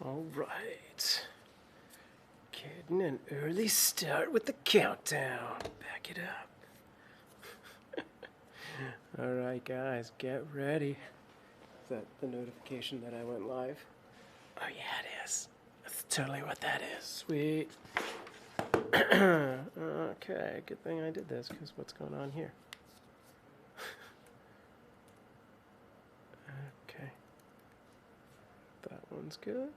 All right. Getting an early start with the countdown. Back it up. All right, guys, get ready. Is that the notification that I went live? Oh, yeah, it is. That's totally what that is. Sweet. Okay, good thing I did this, because what's going on here? Okay. That one's good.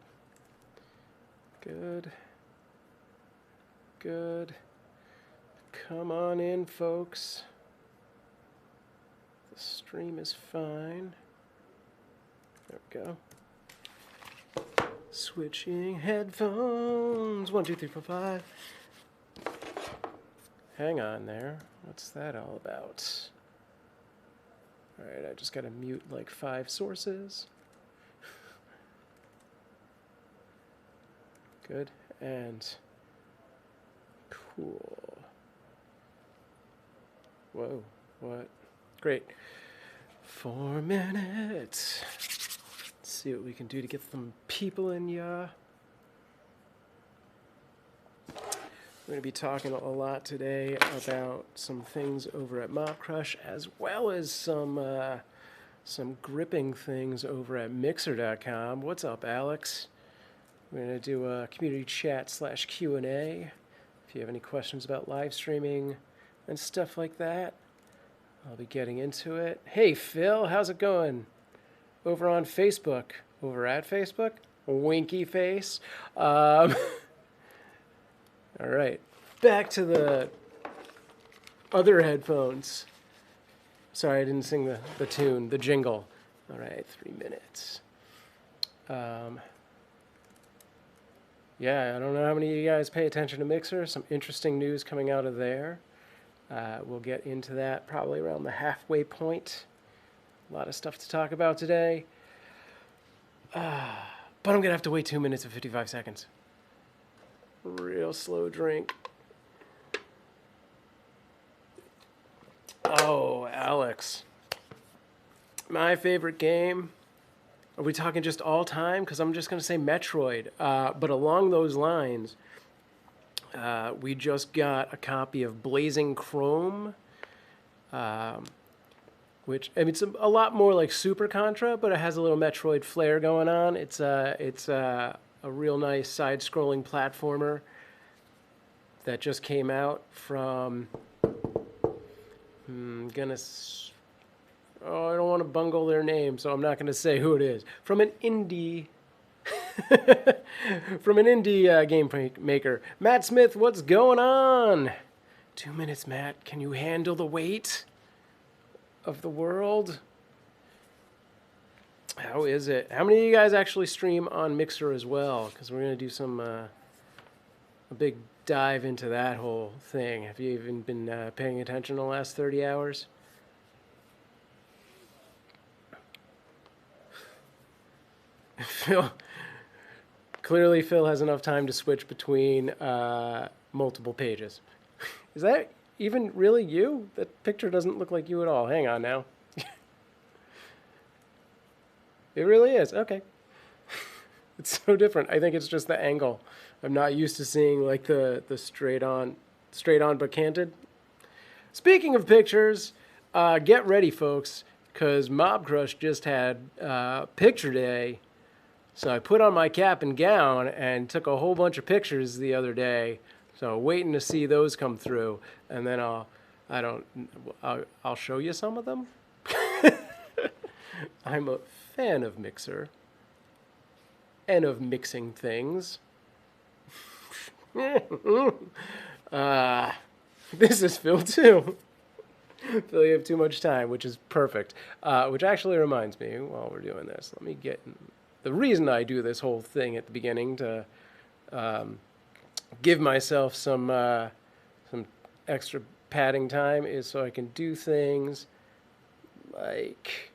Good. Good. Come on in, folks. The stream is fine. There we go. Switching headphones. 1, 2, 3, 4, 5. Hang on there. What's that all about? Alright, I just gotta mute like 5 sources. Good. And cool. Whoa, what? Great. 4 minutes. Let's see what we can do to get some people in ya. We're going to be talking a lot today about some things over at Mobcrush, as well as some gripping things over at Mixer.com. What's up, Alex? We're going to do a community chat / Q&A. If you have any questions about live streaming and stuff like that, I'll be getting into it. Hey, Phil, how's it going? Over on Facebook. Over at Facebook? Winky face. All right. Back to the other headphones. Sorry, I didn't sing the tune, the jingle. All right, 3 minutes. Yeah, I don't know how many of you guys pay attention to Mixer. Some interesting news coming out of there. We'll get into that probably around the halfway point. A lot of stuff to talk about today. But I'm going to have to wait 2 minutes and 55 seconds. Real slow drink. Oh, Alex. My favorite game. Are we talking just all time? Because I'm just going to say Metroid. But along those lines, we just got a copy of Blazing Chrome, which, I mean, it's a lot more like Super Contra, but it has a little Metroid flair going on. It's a real nice side-scrolling platformer that just came out from, I don't want to bungle their name, so I'm not going to say who it is. From an indie game maker. Matt Smith, what's going on? 2 minutes, Matt. Can you handle the weight of the world? How is it? How many of you guys actually stream on Mixer as well? Because we're going to do some a big dive into that whole thing. Have you even been paying attention the last 30 hours? Phil, clearly Phil has enough time to switch between multiple pages. Is that even really you? That picture doesn't look like you at all. Hang on now. It really is. Okay. It's so different. I think it's just the angle. I'm not used to seeing like the straight on but canted. Speaking of pictures, get ready, folks, because Mobcrush just had picture day. So I put on my cap and gown and took a whole bunch of pictures the other day. So waiting to see those come through, and then I'll show you some of them. I'm a fan of Mixer and of mixing things. This is Phil too. Phil, you have too much time, which is perfect. Which actually reminds me, while we're doing this, let me get the reason I do this whole thing at the beginning to give myself some extra padding time is so I can do things like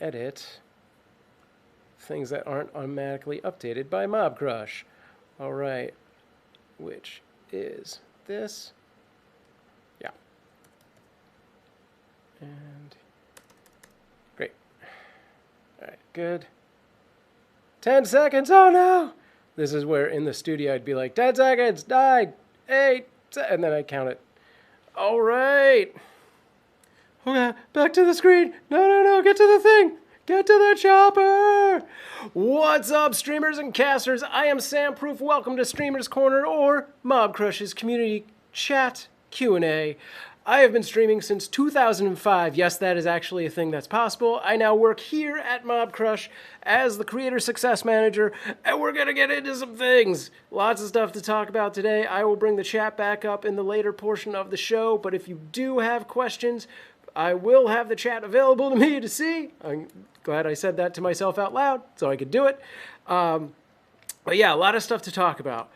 edit things that aren't automatically updated by Mobcrush. All right, which is this. Yeah. And great. All right, good. 10 seconds, oh no! This is where in the studio I'd be like, 10 seconds, 9, 8, and then I'd count it. All right. Okay, back to the screen. No, get to the thing. Get to the chopper. What's up, streamers and casters? I am Sam Proof. Welcome to Streamer's Corner, or Mobcrush's community chat Q&A. I have been streaming since 2005. Yes, that is actually a thing that's possible. I now work here at Mobcrush as the Creator Success Manager, and we're going to get into some things. Lots of stuff to talk about today. I will bring the chat back up in the later portion of the show, but if you do have questions, I will have the chat available to me to see. I'm glad I said that to myself out loud so I could do it. But yeah, a lot of stuff to talk about.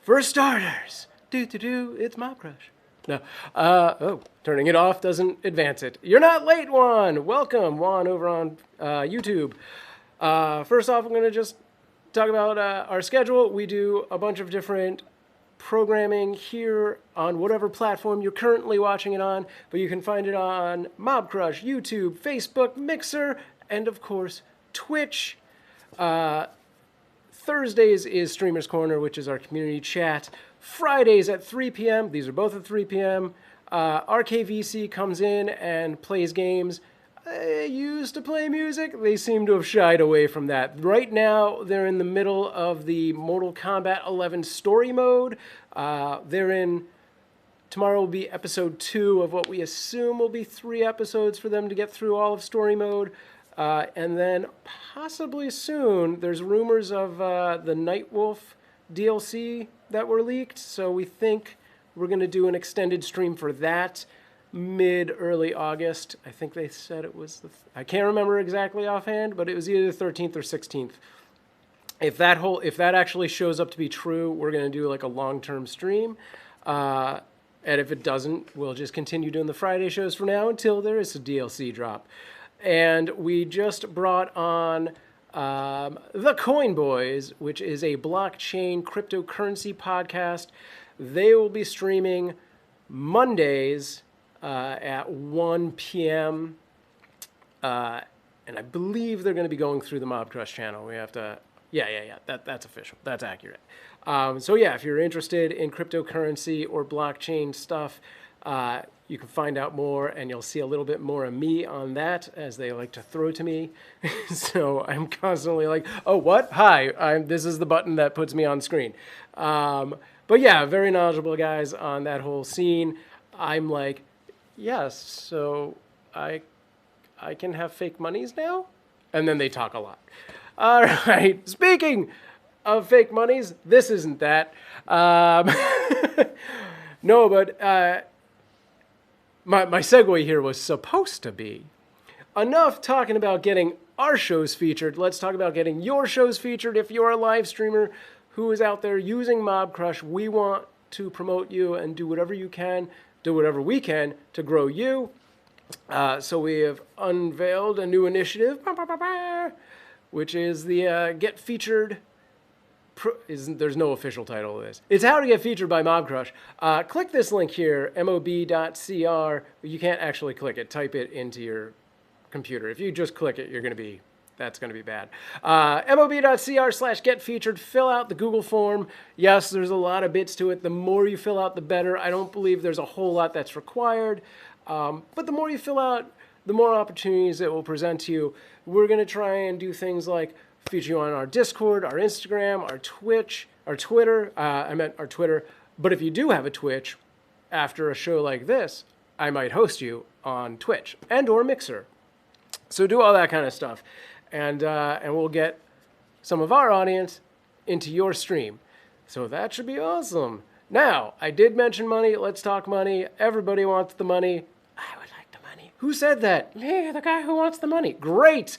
For starters, it's Mobcrush. No. Turning it off doesn't advance it. You're not late, Juan. Welcome, Juan, over on YouTube. First off, I'm going to just talk about our schedule. We do a bunch of different programming here on whatever platform you're currently watching it on, but you can find it on Mobcrush, YouTube, Facebook, Mixer, and of course, Twitch. Thursdays is Streamer's Corner, which is our community chat. Fridays at 3 p.m. These are both at 3 p.m. RKVC comes in and plays games. They used to play music. They seem to have shied away from that. Right now, they're in the middle of the Mortal Kombat 11 story mode. Tomorrow will be episode 2 of what we assume will be 3 episodes for them to get through all of story mode. And then possibly soon, there's rumors of the Nightwolf DLC that were leaked, so we think we're going to do an extended stream for that mid-early August. I think they said it was I can't remember exactly offhand, but it was either the 13th or 16th. If that actually shows up to be true, we're going to do like a long-term stream. And if it doesn't, we'll just continue doing the Friday shows for now until there is a DLC drop. And we just brought on the Coin Boys, which is a blockchain cryptocurrency podcast. They will be streaming Mondays at 1 p.m. And I believe they're going to be going through the Mobcrush channel. We have to... Yeah. That's official. That's accurate. So yeah, if you're interested in cryptocurrency or blockchain stuff, you can find out more, and you'll see a little bit more of me on that, as they like to throw to me. So I'm constantly like, oh, what? Hi, this is the button that puts me on screen. But yeah, very knowledgeable guys on that whole scene. I'm like, yes, so I can have fake monies now? And then they talk a lot. All right, speaking of fake monies, this isn't that. No, but... My segue here was supposed to be enough talking about getting our shows featured. Let's talk about getting your shows featured. If you're a live streamer who is out there using Mobcrush, we want to promote you and do whatever we can to grow you. So we have unveiled a new initiative, which is the Get Featured. There's no official title of this. It's how to get featured by Mobcrush. Click this link here, mob.cr. You can't actually click it. Type it into your computer. If you just click it, that's going to be bad. mob.cr/getfeatured. Fill out the Google form. Yes, there's a lot of bits to it. The more you fill out, the better. I don't believe there's a whole lot that's required. But the more you fill out, the more opportunities it will present to you. We're going to try and do things like feature you on our Discord, our Instagram, our Twitch, our Twitter. I meant our Twitter. But if you do have a Twitch, after a show like this, I might host you on Twitch and or Mixer. So do all that kind of stuff. And we'll get some of our audience into your stream. So that should be awesome. Now, I did mention money. Let's talk money. Everybody wants the money. I would like the money. Who said that? Me, the guy who wants the money. Great.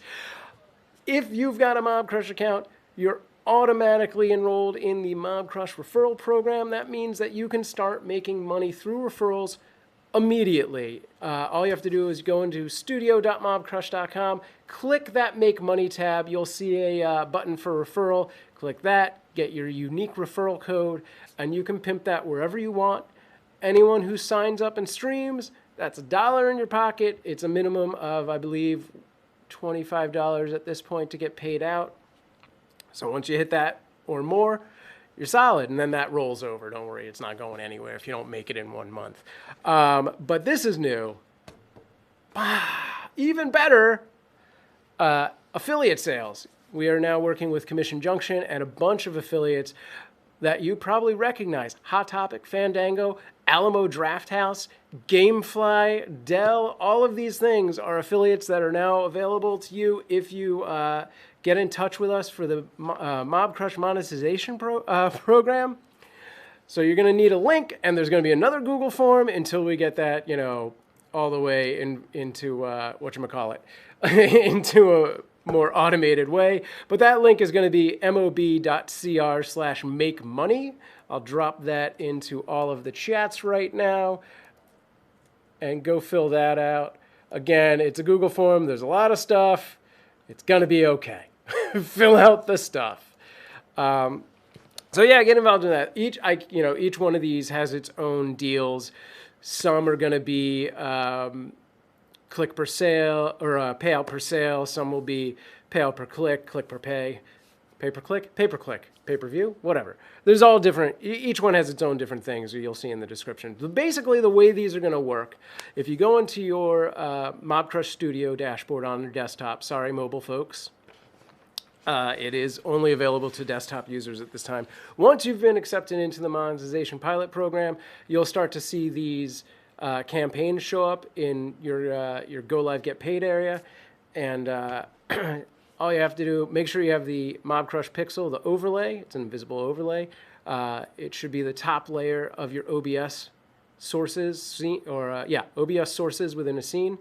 If you've got a Mobcrush account, you're automatically enrolled in the Mobcrush Referral Program. That means that you can start making money through referrals immediately. All you have to do is go into studio.mobcrush.com, click that Make Money tab. You'll see a button for referral. Click that, get your unique referral code, and you can pimp that wherever you want. Anyone who signs up and streams, that's $1 in your pocket. It's a minimum of, I believe, $25 at this point to get paid out. So once you hit that or more, you're solid, and then that rolls over. Don't worry, it's not going anywhere if you don't make it in 1 month. But this is new. Even better, affiliate sales. We are now working with Commission Junction and a bunch of affiliates that you probably recognize. Hot Topic, Fandango, Alamo Drafthouse, Gamefly, Dell, all of these things are affiliates that are now available to you if you get in touch with us for the Mobcrush Monetization Program. So you're going to need a link, and there's going to be another Google form until we get that, all the way into whatchamacallit, into a more automated way. But that link is going to be mob.cr/makemoney. I'll drop that into all of the chats right now, and go fill that out. Again, it's a Google form. There's a lot of stuff. It's going to be okay. Fill out the stuff. So yeah, get involved in that. Each one of these has its own deals. Some are going to be click per sale or payout per sale. Some will be payout per click, click per pay, pay per click, pay-per-view, whatever. There's all different. Each one has its own different things you'll see in the description. But basically, the way these are going to work, if you go into your Mobcrush Studio dashboard on your desktop, sorry, mobile folks, it is only available to desktop users at this time. Once you've been accepted into the Monetization Pilot Program, you'll start to see these campaigns show up in your Go Live Get Paid area. And all you have to do, make sure you have the Mobcrush Pixel, the overlay. It's an invisible overlay. It should be the top layer of your OBS sources, OBS sources within a scene.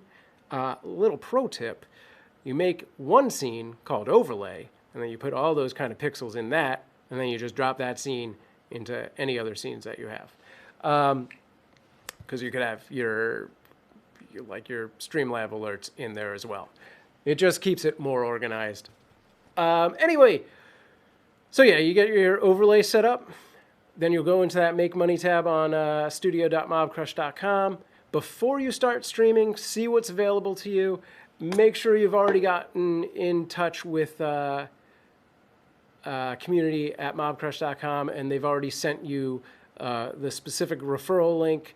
Little pro tip. You make one scene called overlay, and then you put all those kind of pixels in that, and then you just drop that scene into any other scenes that you have. Because you could have your Streamlab alerts in there as well. It just keeps it more organized. Anyway, so yeah, you get your overlay set up. Then you'll go into that Make Money tab on studio.mobcrush.com. Before you start streaming, see what's available to you. Make sure you've already gotten in touch with community at mobcrush.com, and they've already sent you the specific referral link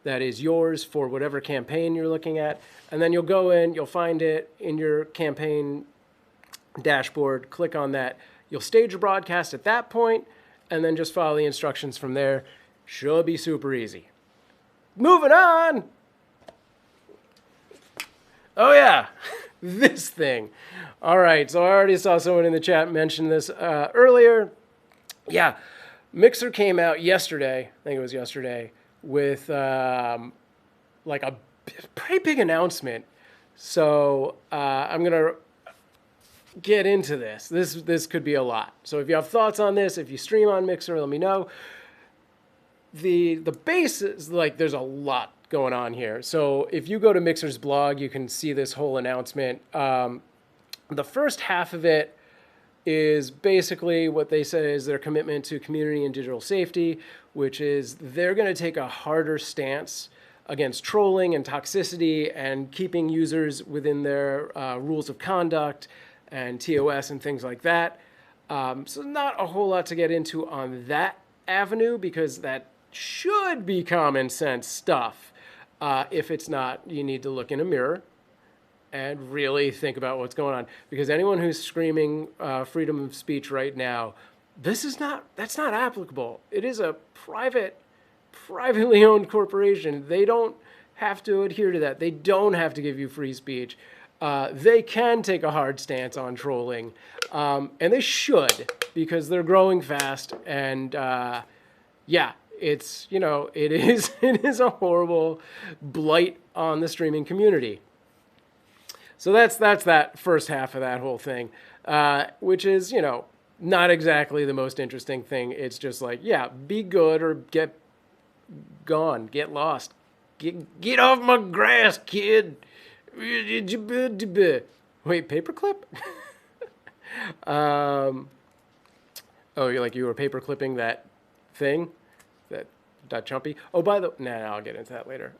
that is yours for whatever campaign you're looking at. And then you'll go in, you'll find it in your campaign dashboard, click on that. You'll stage a broadcast at that point, and then just follow the instructions from there. Should be super easy. Moving on! Oh yeah, this thing. All right, so I already saw someone in the chat mention this earlier. Yeah, Mixer came out yesterday, I think it was yesterday, with like a pretty big announcement. So I'm going to get into this. This could be a lot. So if you have thoughts on this, if you stream on Mixer, let me know. The base is like there's a lot going on here. So if you go to Mixer's blog, you can see this whole announcement. The first half of it is basically what they say is their commitment to community and digital safety, which is they're going to take a harder stance against trolling and toxicity and keeping users within their rules of conduct and TOS and things like that. So not a whole lot to get into on that avenue because that should be common sense stuff. If it's not, you need to look in a mirror and really think about what's going on. Because anyone who's screaming freedom of speech right now, that's not applicable. It is a privately owned corporation. They don't have to adhere to that. They don't have to give you free speech. They can take a hard stance on trolling, and they should because they're growing fast. And yeah, it is a horrible blight on the streaming community. So that's that first half of that whole thing, which is, not exactly the most interesting thing. It's just like, yeah, be good or get gone, get lost. Get off my grass, kid. Wait, paperclip? Oh, you were paper clipping that thing? That chumpy? Oh, I'll get into that later.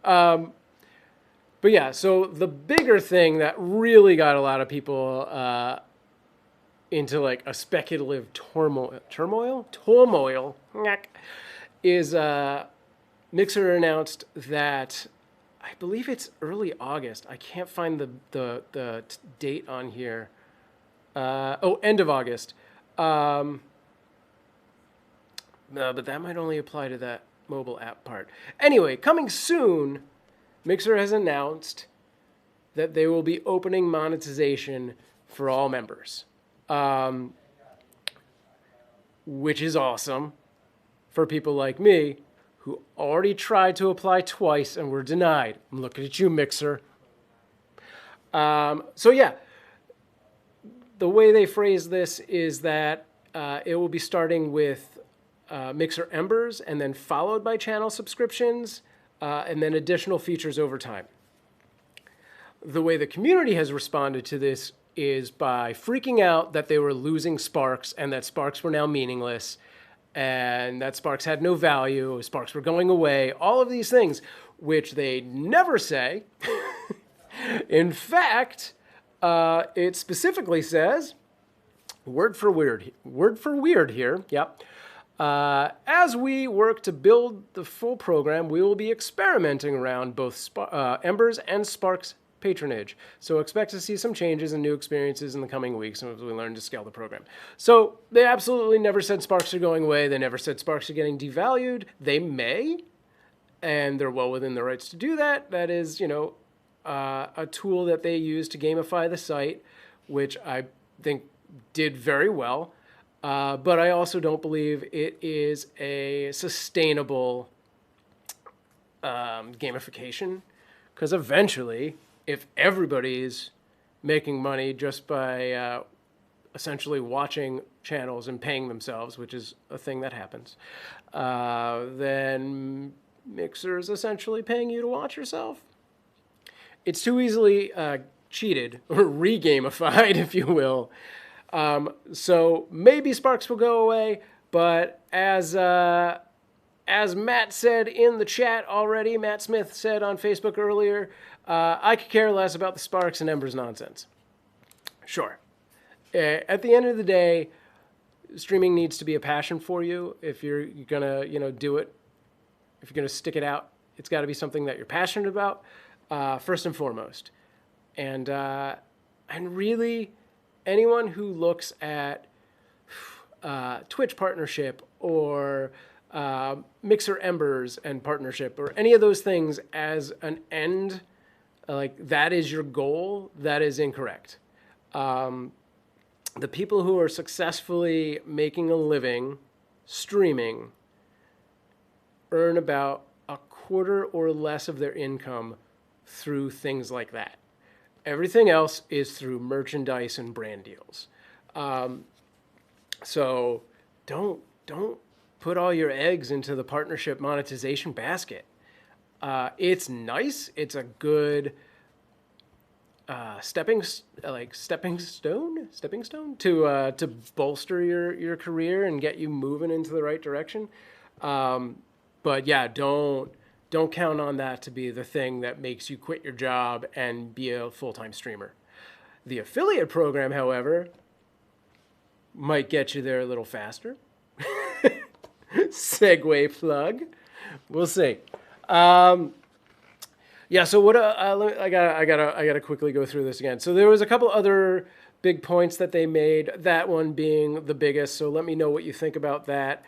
But yeah, so the bigger thing that really got a lot of people into like a speculative turmoil is Mixer announced that I believe it's early August. I can't find the date on here. End of August. No, but that might only apply to that mobile app part. Anyway, coming soon, Mixer has announced that they will be opening monetization for all members, which is awesome for people like me who already tried to apply twice and were denied. I'm looking at you, Mixer. So yeah, the way they phrase this is that it will be starting with Mixer Embers and then followed by channel subscriptions and then additional features over time. The way the community has responded to this is by freaking out that they were losing Sparks and that Sparks were now meaningless and that Sparks had no value, Sparks were going away, all of these things, which they never say. In fact, it specifically says, word for weird here, yep. As we work to build the full program, we will be experimenting around both Embers and Sparks patronage. So expect to see some changes and new experiences in the coming weeks as we learn to scale the program. So they absolutely never said Sparks are going away. They never said Sparks are getting devalued. They may, and they're well within their rights to do that. That is, a tool that they use to gamify the site, which I think did very well. But I also don't believe it is a sustainable gamification, because eventually, if everybody's making money just by essentially watching channels and paying themselves, which is a thing that happens, then Mixer is essentially paying you to watch yourself. It's too easily cheated or re-gamified, if you will. So maybe Sparks will go away, but as Matt said in the chat already, Matt Smith said on Facebook earlier, I could care less about the Sparks and Embers nonsense. Sure. At the end of the day, streaming needs to be a passion for you. If you're gonna, do it, if you're gonna stick it out, it's got to be something that you're passionate about, first and foremost. And really, anyone who looks at Twitch partnership or Mixer Embers and partnership or any of those things as an end, like that is your goal, that is incorrect. The people who are successfully making a living streaming earn about a quarter or less of their income through things like that. Everything else is through merchandise and brand deals. So don't put all your eggs into the partnership monetization basket. It's nice. It's a good stepping stone to bolster your career and get you moving into the right direction. But yeah, don't count on that to be the thing that makes you quit your job and be a full-time streamer. The affiliate program, however, might get you there a little faster. Segue plug. We'll see. Yeah. So what? I gotta quickly go through this again. So there was a couple other big points that they made. That one being the biggest. So let me know what you think about that.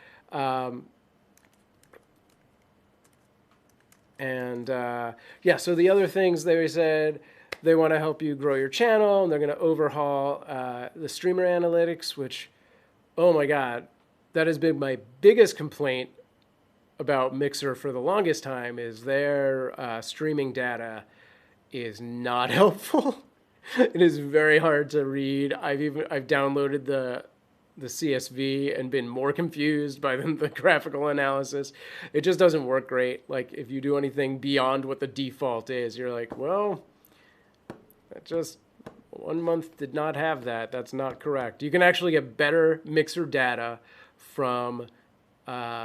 Yeah. So the other things they said, they want to help you grow your channel, and they're going to overhaul the streamer analytics. Which, oh my God, that has been my biggest complaint about Mixer for the longest time, is their streaming data is not helpful. It is very hard to read. I've downloaded the CSV and been more confused by the graphical analysis. It just doesn't work great. Like if you do anything beyond what the default is, you're like, well, that just 1 month did not have that. That's not correct. You can actually get better Mixer data from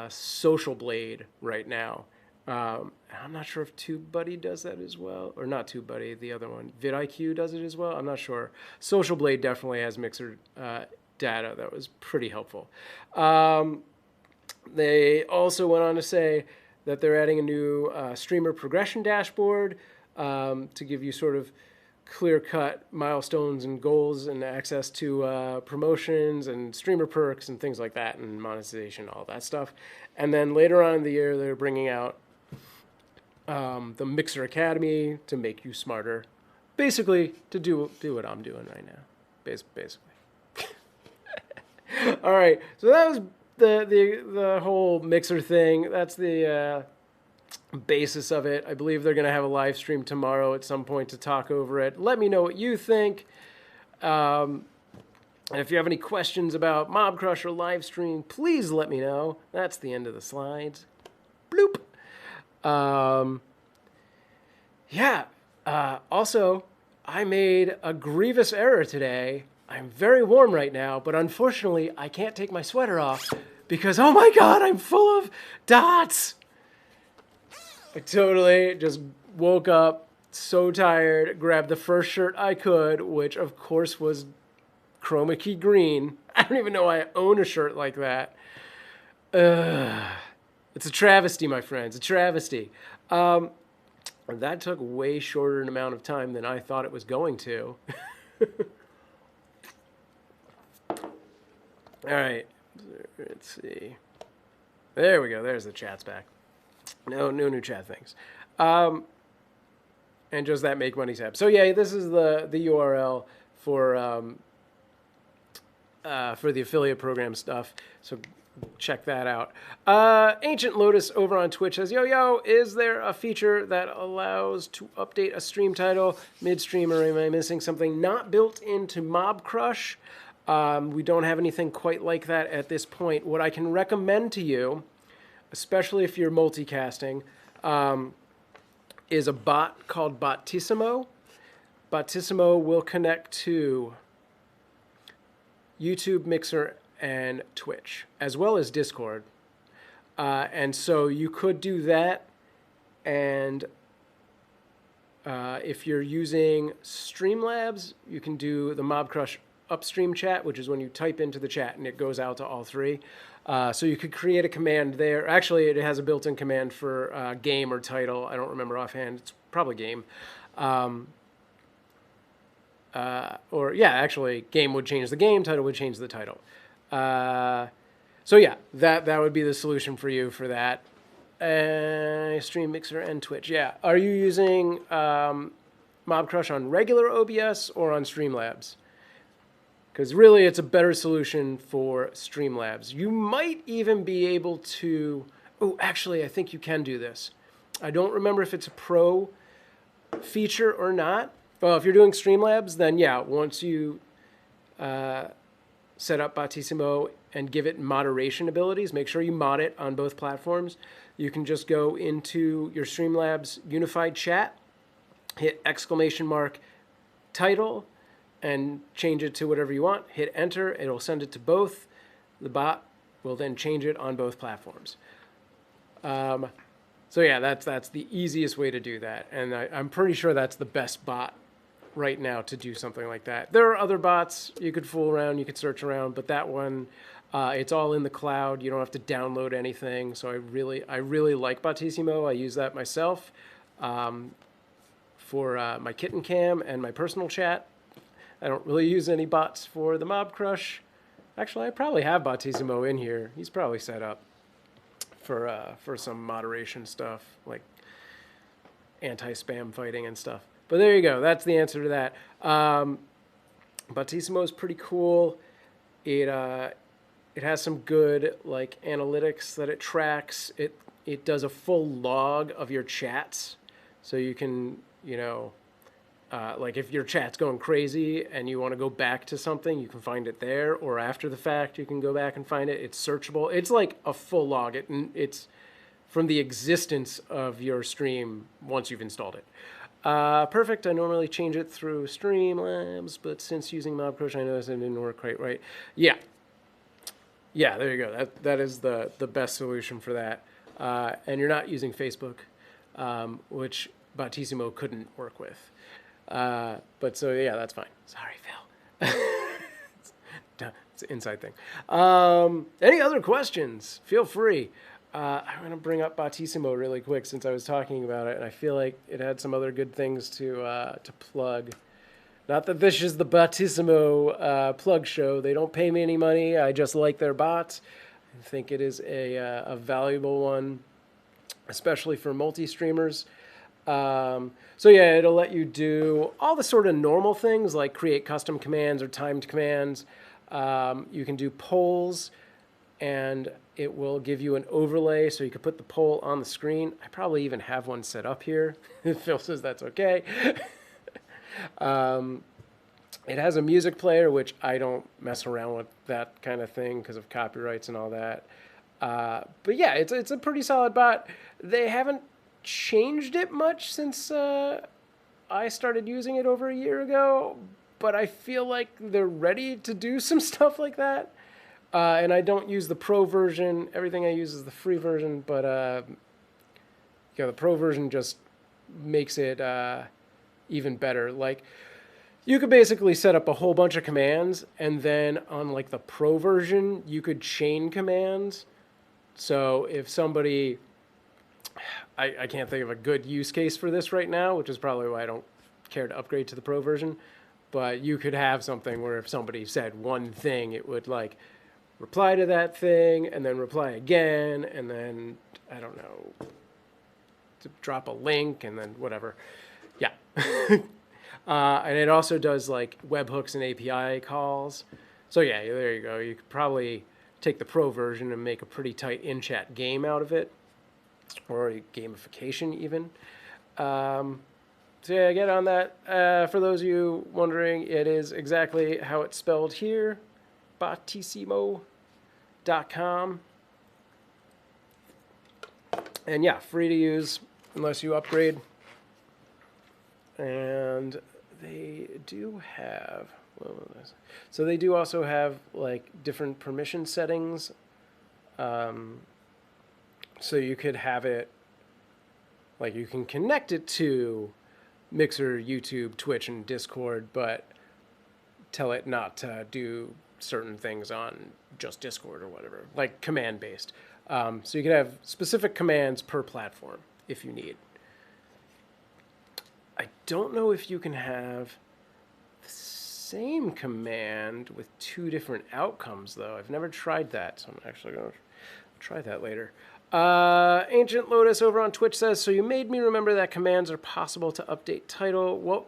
Social Blade right now. I'm not sure if TubeBuddy does that as well, or not TubeBuddy, the other one, vidIQ does it as well. I'm not sure. Social Blade definitely has Mixer data. That was pretty helpful. They also went on to say that they're adding a new streamer progression dashboard to give you sort of clear-cut milestones and goals and access to promotions and streamer perks and things like that, and monetization, all that stuff. And then later on in the year, they're bringing out the Mixer Academy to make you smarter. Basically, to do what I'm doing right now. Basically. All right, so that was the whole Mixer thing. That's the basis of it. I believe they're going to have a live stream tomorrow at some point to talk over it. Let me know what you think. And if you have any questions about Mobcrush or live stream, please let me know. That's the end of the slides. Bloop. Also, I made a grievous error today. I'm very warm right now, but unfortunately, I can't take my sweater off because, oh my God, I'm full of dots. I totally just woke up so tired, grabbed the first shirt I could, which of course was chroma key green. I don't even know I own a shirt like that. It's a travesty, my friends, a travesty. That took way shorter an amount of time than I thought it was going to. All right, let's see. There we go. There's the chat's back. No new chat things. And just that Make Money tab. So yeah, this is the URL for the affiliate program stuff. So check that out. Ancient Lotus over on Twitch says, yo, is there a feature that allows to update a stream title midstream, or am I missing something? Not built into Mobcrush. We don't have anything quite like that at this point. What I can recommend to you, especially if you're multicasting, is a bot called Bottissimo. Bottissimo will connect to YouTube, Mixer, and Twitch, as well as Discord. And so you could do that, and if you're using Streamlabs, you can do the Mobcrush upstream chat, which is when you type into the chat and it goes out to all three. So you could create a command there. Actually, it has a built-in command for game or title. I don't remember offhand. It's probably game. Actually, game would change the game, title would change the title. So yeah, that would be the solution for you for that. Stream, Mixer, and Twitch. Yeah. Are you using Mobcrush on regular OBS or on Streamlabs? Because really, it's a better solution for Streamlabs. You might even be able to... Oh, actually, I think you can do this. I don't remember if it's a pro feature or not. Well, if you're doing Streamlabs, then yeah, once you set up Bottissimo and give it moderation abilities, make sure you mod it on both platforms. You can just go into your Streamlabs unified chat, hit !, title, and change it to whatever you want. Hit enter, it'll send it to both. The bot will then change it on both platforms. So yeah, that's the easiest way to do that. And I'm pretty sure that's the best bot right now to do something like that. There are other bots you could fool around, you could search around, but that one, it's all in the cloud. You don't have to download anything. So I really like Bottissimo. I use that myself for my kitten cam and my personal chat. I don't really use any bots for the Mobcrush. Actually, I probably have Bottissimo in here. He's probably set up for some moderation stuff, like anti-spam fighting and stuff. But there you go. That's the answer to that. Bottissimo is pretty cool. It has some good like analytics that it tracks. It does a full log of your chats, so you can like if your chat's going crazy and you want to go back to something, you can find it there, or after the fact, you can go back and find it. It's searchable. It's like a full log. It's from the existence of your stream once you've installed it. Perfect. I normally change it through Streamlabs, but since using Mobcrush, I noticed it didn't work quite right. Yeah, there you go. That is the best solution for that. And you're not using Facebook, which Bottissimo couldn't work with. But so yeah, that's fine. Sorry, Phil. It's an inside thing. Any other questions? Feel free. I'm going to bring up Bottissimo really quick since I was talking about it, and I feel like it had some other good things to plug. Not that this is the Bottissimo plug show. They don't pay me any money. I just like their bot. I think it is a valuable one, especially for multi-streamers. So yeah, it'll let you do all the sort of normal things like create custom commands or timed commands. You can do polls, and it will give you an overlay so you can put the poll on the screen. I probably even have one set up here. Phil says that's okay. It has a music player, which I don't mess around with that kind of thing because of copyrights and all that. But yeah, it's a pretty solid bot. They haven't changed it much since I started using it over a year ago, but I feel like they're ready to do some stuff like that. And I don't use the pro version. Everything I use is the free version, but the pro version just makes it even better. Like, you could basically set up a whole bunch of commands, and then on like the pro version, you could chain commands. So if somebody, I can't think of a good use case for this right now, which is probably why I don't care to upgrade to the pro version. But you could have something where if somebody said one thing, it would like reply to that thing and then reply again, and then, I don't know, to drop a link and then whatever. Yeah. And it also does like webhooks and API calls. So yeah, there you go. You could probably take the pro version and make a pretty tight in-chat game out of it, or a gamification even. So yeah, get on that. For those of you wondering, it is exactly how it's spelled here. Bottissimo.com. And yeah, free to use unless you upgrade. And they do have, so they do also have like different permission settings. So you could have it, like you can connect it to Mixer, YouTube, Twitch, and Discord, but tell it not to do certain things on just Discord or whatever, like command-based. So you can have specific commands per platform if you need. I don't know if you can have the same command with two different outcomes, though. I've never tried that, so I'm actually going to try that later. Ancient Lotus over on Twitch says, so you made me remember that commands are possible to update title. What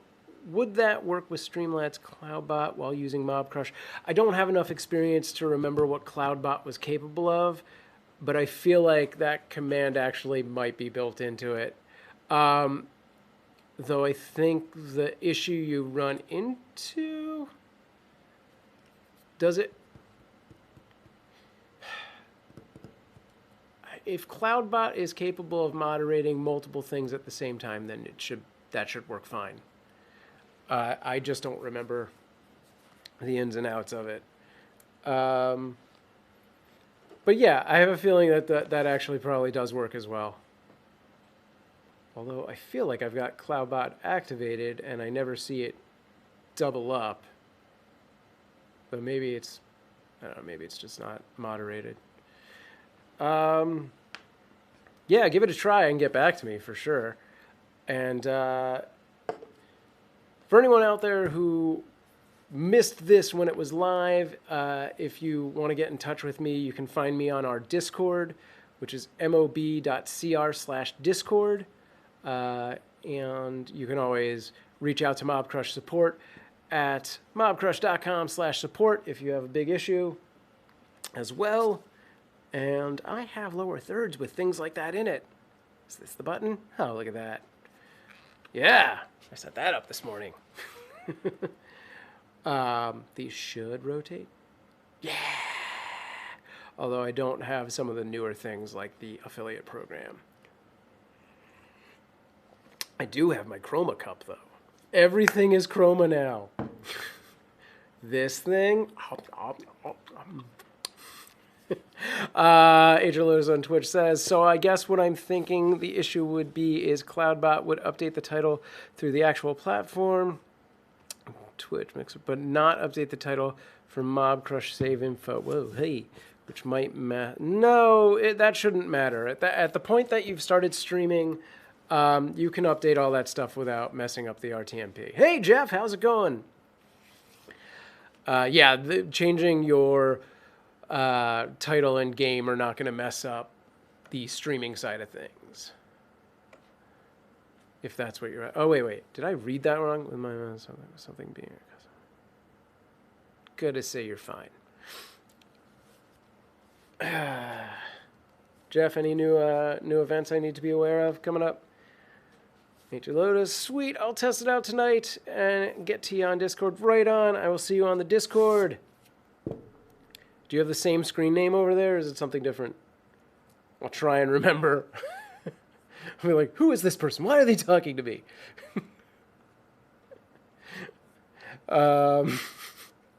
would that work with Streamlabs CloudBot while using Mobcrush? I don't have enough experience to remember what CloudBot was capable of, but I feel like that command actually might be built into it. Though I think the issue you run into, does it? If CloudBot is capable of moderating multiple things at the same time, then that should work fine. I just don't remember the ins and outs of it. But yeah, I have a feeling that actually probably does work as well. Although I feel like I've got CloudBot activated and I never see it double up. But maybe it's, I don't know, maybe it's just not moderated. Yeah, give it a try and get back to me for sure. And for anyone out there who missed this when it was live, if you want to get in touch with me, you can find me on our Discord, which is mob.cr/discord. And you can always reach out to Mobcrush support at mobcrush.com/support if you have a big issue as well. And I have lower thirds with things like that in it. Is this the button? Oh, look at that. Yeah, I set that up this morning. These should rotate. Yeah. Although I don't have some of the newer things like the affiliate program. I do have my Chroma cup, though. Everything is Chroma now. This thing. Lotus on Twitch says, so I guess what I'm thinking the issue would be is CloudBot would update the title through the actual platform. Twitch Mixer, but not update the title for Mobcrush save info. Whoa, hey, which might no, that shouldn't matter. At the point that you've started streaming, you can update all that stuff without messing up the RTMP. Hey, Jeff, how's it going? Yeah, changing your title and game are not going to mess up the streaming side of things. If that's what you're at. Oh, wait. Did I read that wrong? With my something being... Good to say you're fine. Jeff, any new events I need to be aware of coming up? Major Lotus, sweet. I'll test it out tonight and get to you on Discord. Right on. I will see you on the Discord. Do you have the same screen name over there, or is it something different? I'll try and remember. I'll be like, who is this person? Why are they talking to me?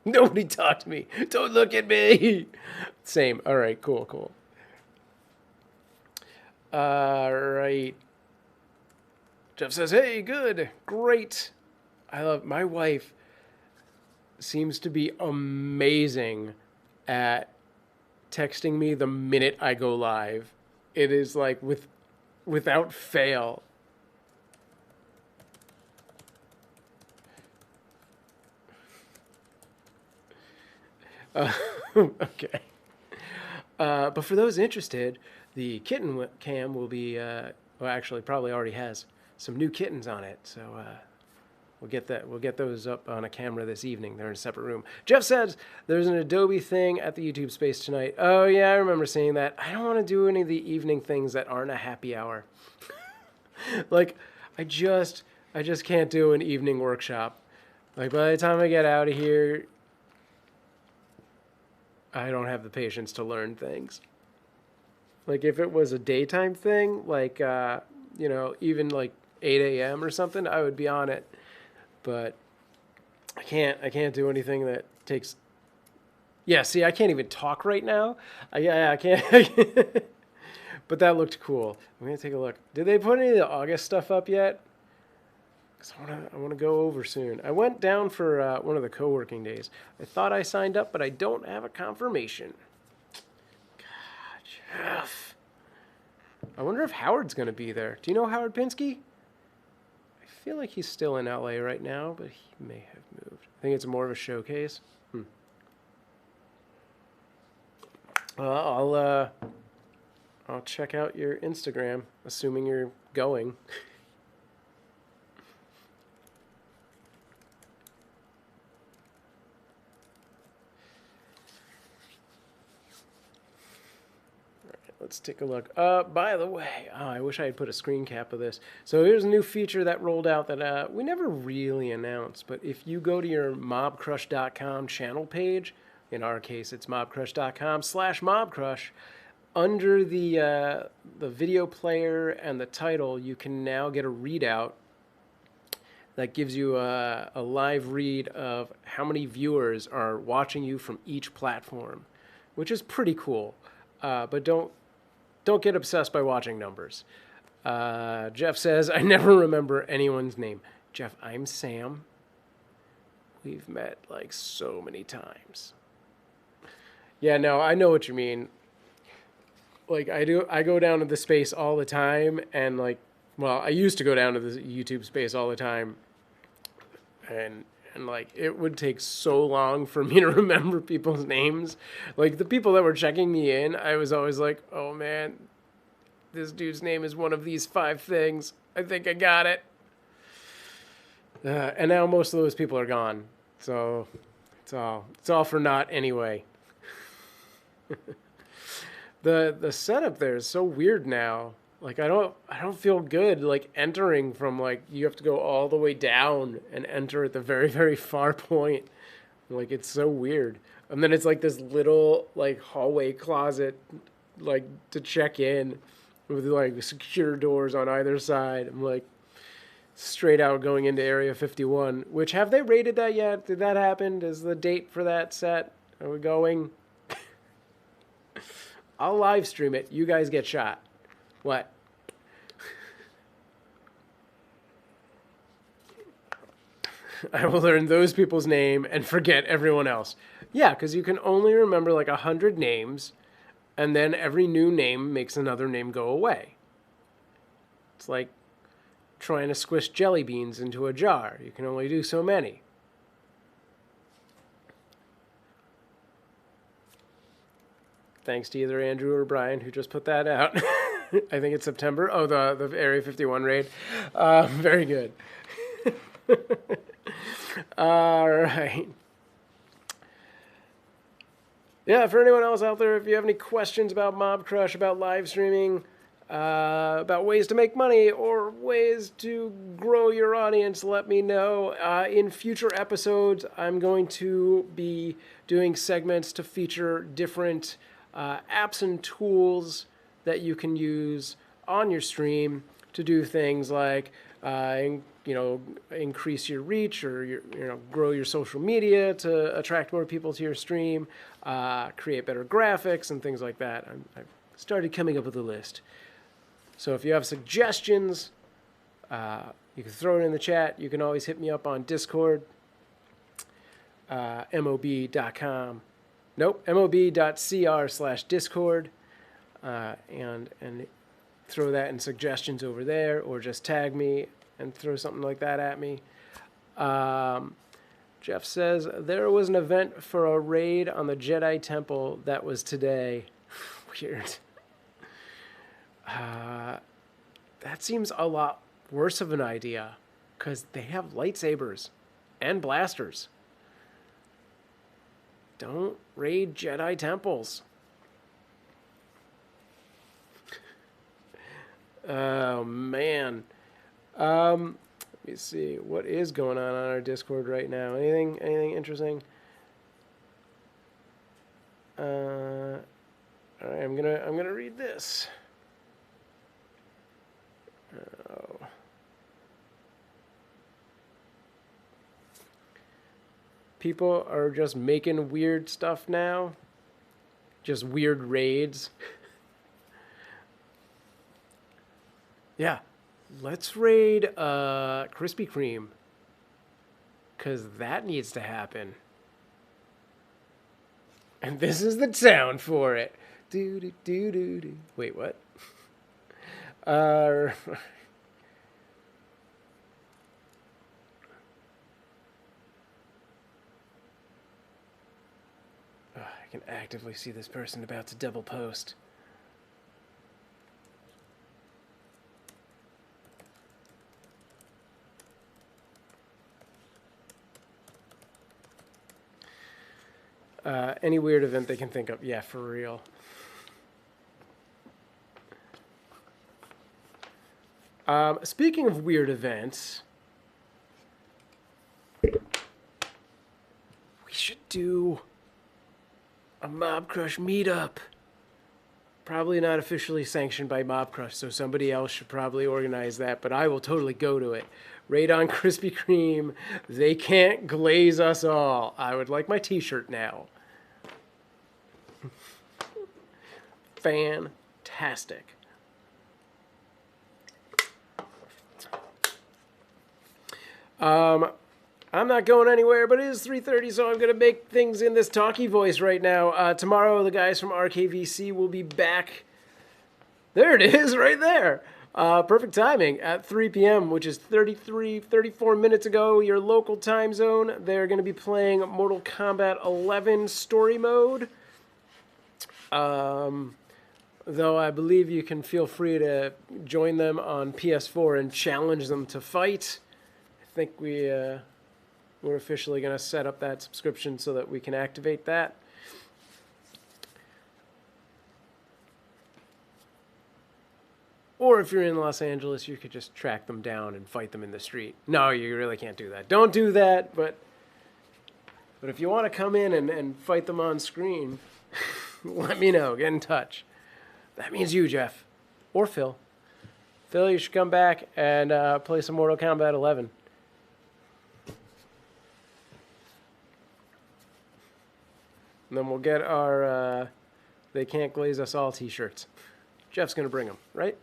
Nobody talk to me. Don't look at me. Same. All right, cool. All right. Jeff says, hey, good, great. I love, my wife seems to be amazing at texting me the minute I go live. It is like without fail. Okay. But for those interested, the kitten cam will be, well, actually probably already has some new kittens on it. So we'll get those up on a camera this evening. They're in a separate room. Jeff says there's an Adobe thing at the YouTube space tonight. Oh yeah, I remember seeing that. I don't want to do any of the evening things that aren't a happy hour. Like I just can't do an evening workshop. Like by the time I get out of here, I don't have the patience to learn things. Like if it was a daytime thing, like you know, even like 8 a.m. or something, I would be on it. But I can't do anything that takes. Yeah, see, I can't even talk right now. I can't. But that looked cool. I'm gonna take a look. Did they put any of the August stuff up yet? Because I wanna go over soon. I went down for one of the co-working days. I thought I signed up, but I don't have a confirmation. God, Jeff. I wonder if Howard's gonna be there. Do you know Howard Pinsky? I feel like he's still in LA right now, but he may have moved. I think it's more of a showcase. I'll check out your Instagram, assuming you're going. Let's take a look. By the way, I wish I had put a screen cap of this. So here's a new feature that rolled out that we never really announced. But if you go to your mobcrush.com channel page, in our case it's mobcrush.com/mobcrush, under the video player and the title, you can now get a readout that gives you a live read of how many viewers are watching you from each platform, which is pretty cool. But don't get obsessed by watching numbers. Jeff says, I never remember anyone's name. Jeff, I'm Sam. We've met like so many times. Yeah, no, I know what you mean. Like I go down to the space all the time, and like, well, I used to go down to the YouTube space all the time, and like it would take so long for me to remember people's names. Like the people that were checking me in, I was always like, oh man, this dude's name is one of these 5 things. I think I got it. And now most of those people are gone, so it's all for naught anyway. The setup there is so weird now. Like I don't feel good like entering from like you have to go all the way down and enter at the very, very far point. Like it's so weird. And then it's like this little like hallway closet like to check in with like secure doors on either side. I'm like straight out going into Area 51, which have they rated that yet? Did that happen? Is the date for that set? Are we going? I'll live stream it. You guys get shot. What? I will learn those people's name and forget everyone else. Yeah, because you can only remember like 100 names, and then every new name makes another name go away. It's like trying to squish jelly beans into a jar. You can only do so many. Thanks to either Andrew or Brian who just put that out. I think it's September. Oh, the Area 51 raid. Very good. All right. Yeah, for anyone else out there, if you have any questions about Mobcrush, about live streaming, about ways to make money or ways to grow your audience, let me know. In future episodes, I'm going to be doing segments to feature different apps and tools that you can use on your stream to do things like increase your reach or grow your social media to attract more people to your stream, create better graphics and things like that. I've started coming up with a list. So if you have suggestions, you can throw it in the chat. You can always hit me up on Discord, mob.com. Nope, mob.cr/Discord, and throw that in suggestions over there, or just tag me and throw something like that at me. Jeff says, there was an event for a raid on the Jedi Temple that was today. Weird. That seems a lot worse of an idea, because they have lightsabers and blasters. Don't raid Jedi temples. Oh, man. Let me see. What is going on our Discord right now? Anything interesting? All right, I'm gonna read this. Oh. People are just making weird stuff now. Just weird raids. Yeah. Let's raid Krispy Kreme. Because that needs to happen. And this is the sound for it. Do-do-do-do-do. Wait, what? I can actively see this person about to double post. Any weird event they can think of. Yeah, for real. Speaking of weird events, we should do a Mobcrush meetup. Probably not officially sanctioned by Mobcrush, so somebody else should probably organize that, but I will totally go to it. Raid on Krispy Kreme. They can't glaze us all. I would like my t-shirt now. Fantastic. I'm not going anywhere, but it is 3:30, so I'm going to make things in this talky voice right now. Tomorrow, the guys from RKVC will be back. There it is, right there. Perfect timing at 3 p.m., which is 34 minutes ago, your local time zone. They're going to be playing Mortal Kombat 11 story mode. Though I believe you can feel free to join them on PS4 and challenge them to fight. I think we're officially going to set up that subscription so that we can activate that. Or if you're in Los Angeles, you could just track them down and fight them in the street. No, you really can't do that. Don't do that, but if you want to come in and fight them on screen, let me know. Get in touch. That means you, Jeff. Or Phil. Phil, you should come back and play some Mortal Kombat 11. And then we'll get our They Can't Glaze Us All t-shirts. Jeff's going to bring them, right?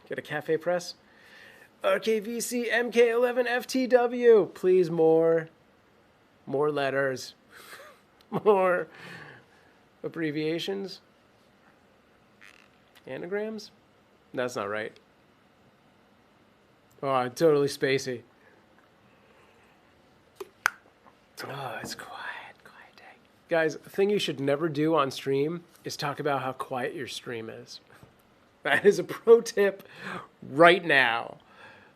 Get a cafe press. RKVC MK11 FTW. Please more letters, more abbreviations, anagrams. That's not right. Oh, totally spacey. Oh, it's quiet day. Guys, a thing you should never do on stream is talk about how quiet your stream is. That is a pro tip right now.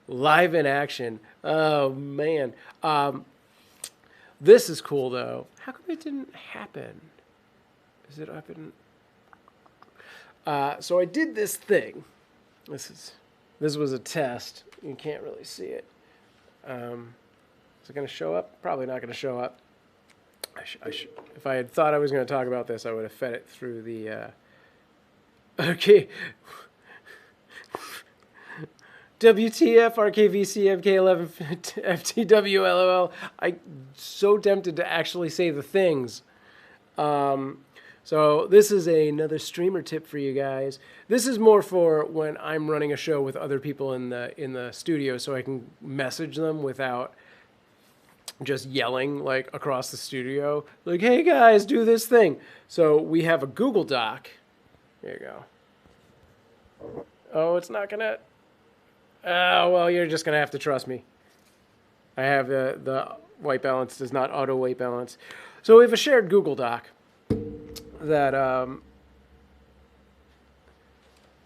Live in action. Oh, man. This is cool, though. How come it didn't happen? Is it up in... so I did this thing. This was a test. You can't really see it. Is it going to show up? Probably not going to show up. If I had thought I was going to talk about this, I would have fed it through the... Okay. WTF, RKVC, MK11, FTW, LOL. I'm so tempted to actually say the things. So this is another streamer tip for you guys. This is more for when I'm running a show with other people in the studio, so I can message them without just yelling like across the studio, like, "Hey guys, do this thing." So we have a Google Doc. There you go. Oh, it's not gonna. Oh, well, you're just gonna have to trust me. I have the white balance does not auto white balance. So we have a shared Google Doc that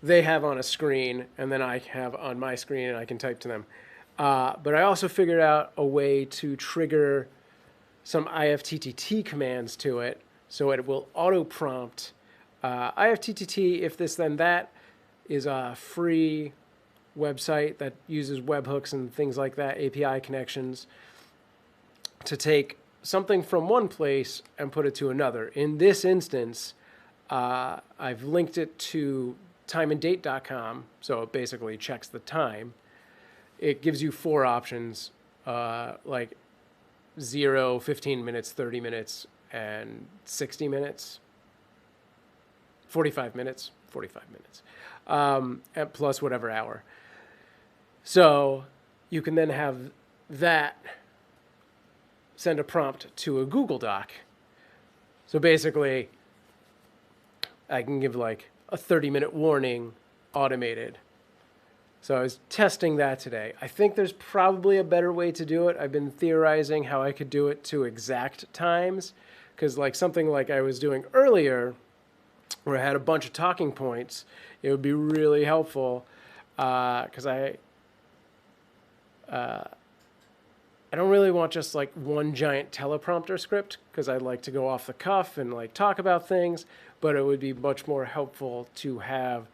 they have on a screen, and then I have on my screen, and I can type to them. But I also figured out a way to trigger some IFTTT commands to it, so it will auto prompt. IFTTT, if this then that, is a free website that uses webhooks and things like that, API connections, to take something from one place and put it to another. In this instance, I've linked it to timeanddate.com, so it basically checks the time. It gives you 4 options, like 0, 15 minutes, 30 minutes, and 60 minutes. 45 minutes, and plus whatever hour. So you can then have that send a prompt to a Google Doc. So basically, I can give like a 30-minute warning automated. So I was testing that today. I think there's probably a better way to do it. I've been theorizing how I could do it to exact times, because like something like I was doing earlier, where I had a bunch of talking points, it would be really helpful, because I don't really want just like one giant teleprompter script, because I'd like to go off the cuff and like talk about things, but it would be much more helpful to have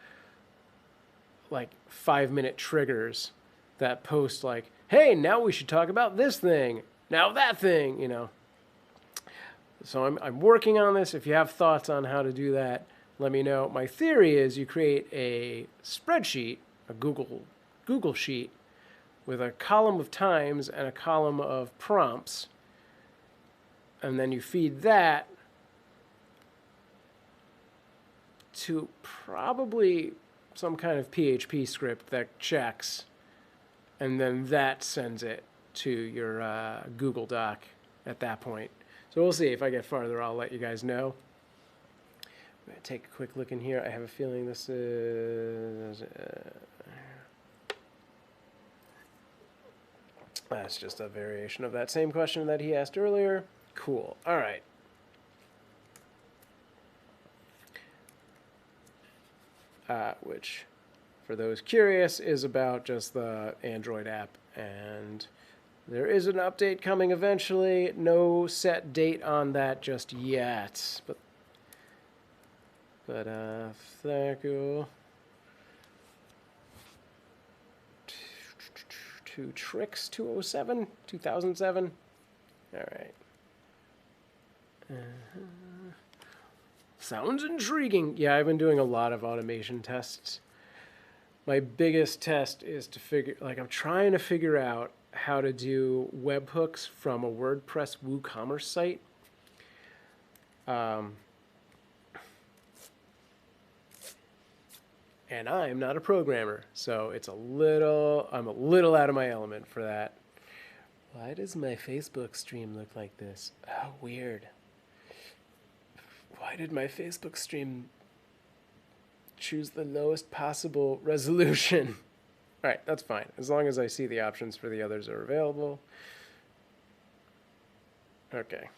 like 5-minute triggers that post like, hey, now we should talk about this thing, now that thing, you know. So I'm working on this. If you have thoughts on how to do that, let me know. My theory is you create a spreadsheet, a Google sheet, with a column of times and a column of prompts, and then you feed that to probably some kind of PHP script that checks, and then that sends it to your Google Doc at that point. So we'll see. If I get farther, I'll let you guys know. I'm going to take a quick look in here. I have a feeling this is... that's just a variation of that same question that he asked earlier. Cool. All right. Which, for those curious, is about just the Android app. And there is an update coming eventually. No set date on that just yet. But thank you. To Tricks 207, 2007. All right. Sounds intriguing. Yeah, I've been doing a lot of automation tests. My biggest test is to figure, like, I'm trying to figure out how to do webhooks from a WordPress WooCommerce site. And I'm not a programmer, so I'm a little out of my element for that. Why does my Facebook stream look like this? Oh, weird. Why did my Facebook stream choose the lowest possible resolution? All right, that's fine. As long as I see the options for the others are available. Okay.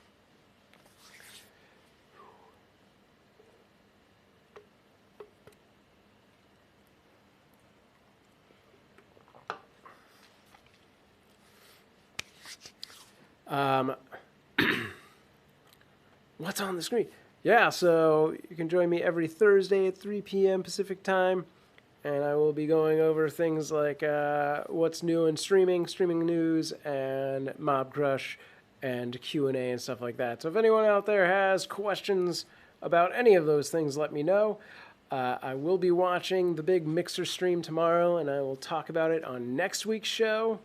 What's on the screen? Yeah, so you can join me every Thursday at 3 p.m. Pacific time, and I will be going over things like what's new in streaming news, and Mobcrush, and Q&A and stuff like that. So if anyone out there has questions about any of those things, let me know. I will be watching the big Mixer stream tomorrow, and I will talk about it on next week's show.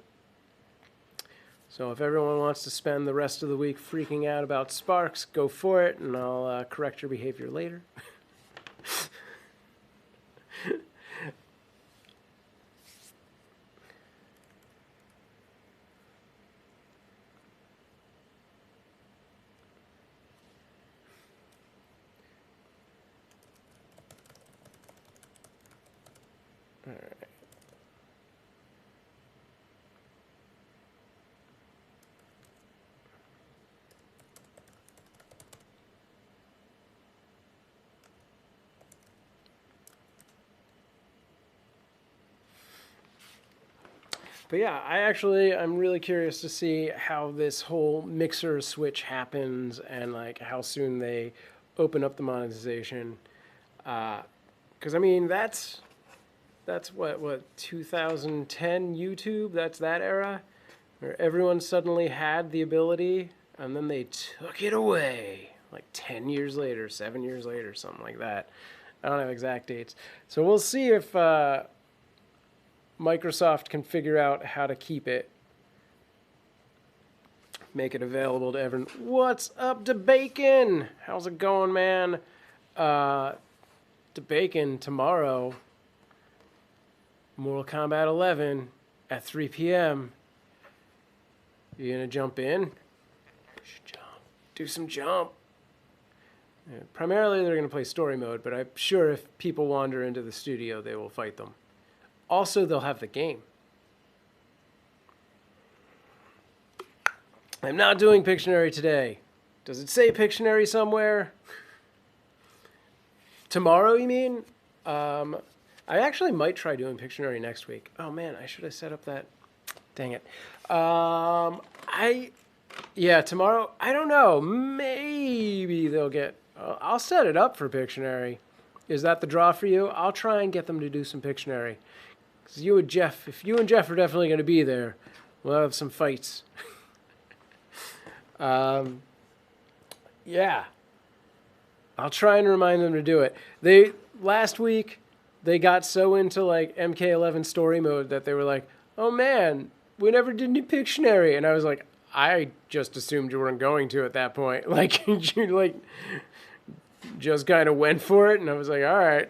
So if everyone wants to spend the rest of the week freaking out about Sparks, go for it, and I'll correct your behavior later. All right. But yeah, I'm really curious to see how this whole Mixer switch happens and like how soon they open up the monetization. Because I mean, that's what 2010 YouTube, that's that era where everyone suddenly had the ability and then they took it away like 10 years later, 7 years later, something like that. I don't have exact dates. So we'll see if Microsoft can figure out how to keep it, make it available to everyone. What's up, DeBacon? How's it going, man? DeBacon, tomorrow, Mortal Kombat 11 at 3 p.m. You gonna jump in? Jump. Do some jump. Yeah, primarily, they're gonna play story mode, but I'm sure if people wander into the studio, they will fight them. Also, they'll have the game. I'm not doing Pictionary today. Does it say Pictionary somewhere? Tomorrow, you mean? I actually might try doing Pictionary next week. Oh man, I should have set up that. Dang it. Yeah, tomorrow, I don't know. Maybe they'll get... I'll set it up for Pictionary. Is that the draw for you? I'll try and get them to do some Pictionary. Because you and Jeff, if you and Jeff are definitely going to be there, we'll have some fights. Yeah. I'll try and remind them to do it. Last week, they got so into like MK11 story mode that they were like, oh man, we never did any Pictionary. And I was like, I just assumed you weren't going to at that point. Like, you like just kind of went for it. And I was like, all right.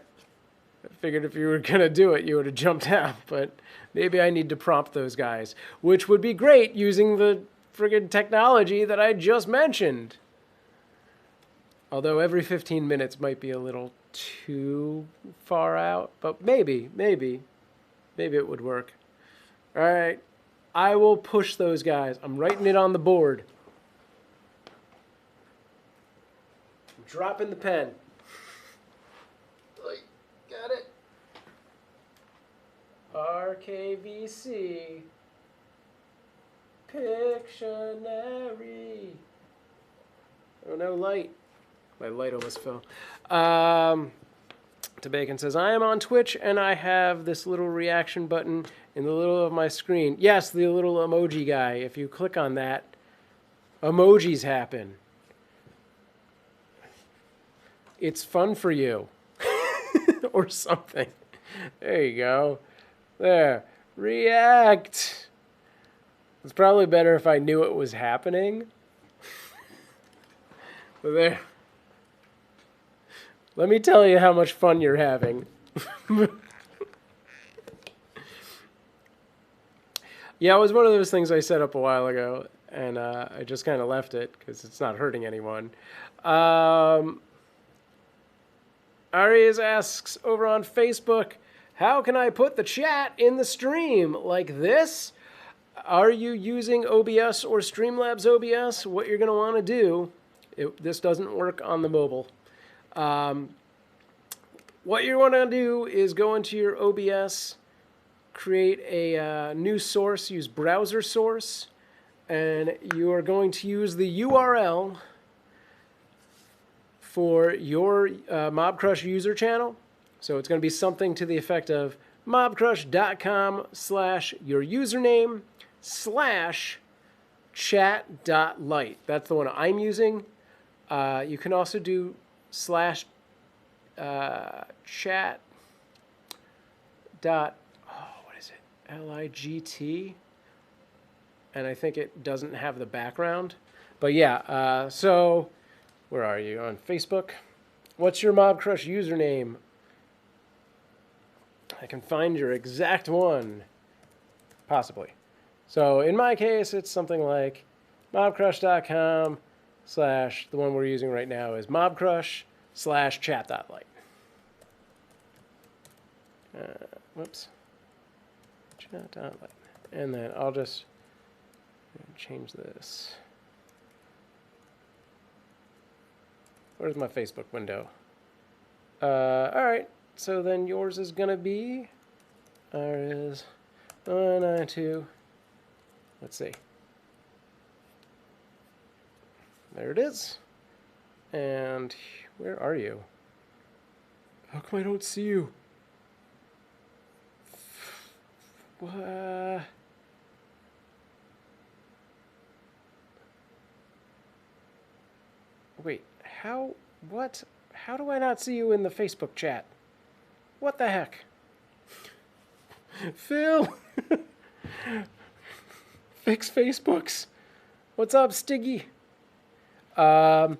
I figured if you were going to do it, you would have jumped out. But maybe I need to prompt those guys, which would be great using the friggin' technology that I just mentioned. Although every 15 minutes might be a little too far out. But maybe it would work. All right. I will push those guys. I'm writing it on the board. I'm dropping the pen. Got it. RKVC. Pictionary. Oh, no light. My light almost fell. DeBacon says, I am on Twitch and I have this little reaction button in the middle of my screen. Yes, the little emoji guy. If you click on that, emojis happen. It's fun for you. Or something. There you go. There. React. It's probably better if I knew it was happening. But there. Let me tell you how much fun you're having. Yeah, it was one of those things I set up a while ago, and I just kind of left it because it's not hurting anyone. Arias asks over on Facebook, how can I put the chat in the stream like this? Are you using OBS or Streamlabs OBS? What you're going to want to do, this doesn't work on the mobile. What you want to do is go into your OBS, create a new source, use browser source, and you are going to use the URL for your Mobcrush user channel. So it's going to be something to the effect of mobcrush.com/your username /chat.light. That's the one I'm using. You can also do /chat dot, what is it? LIGT. And I think it doesn't have the background. But yeah, so where are you? On Facebook? What's your Mobcrush username? I can find your exact one. Possibly. So in my case, it's something like mobcrush.com/ the one we're using right now is mobcrush /chat.light. Whoops. Chat.light. And then I'll just change this. Where's my Facebook window? All right. So then yours is going to be, is 192. Let's see. There it is. And where are you? How come I don't see you? Wait, what? How do I not see you in the Facebook chat? What the heck? Phil! Fix Facebooks. What's up, Stiggy? And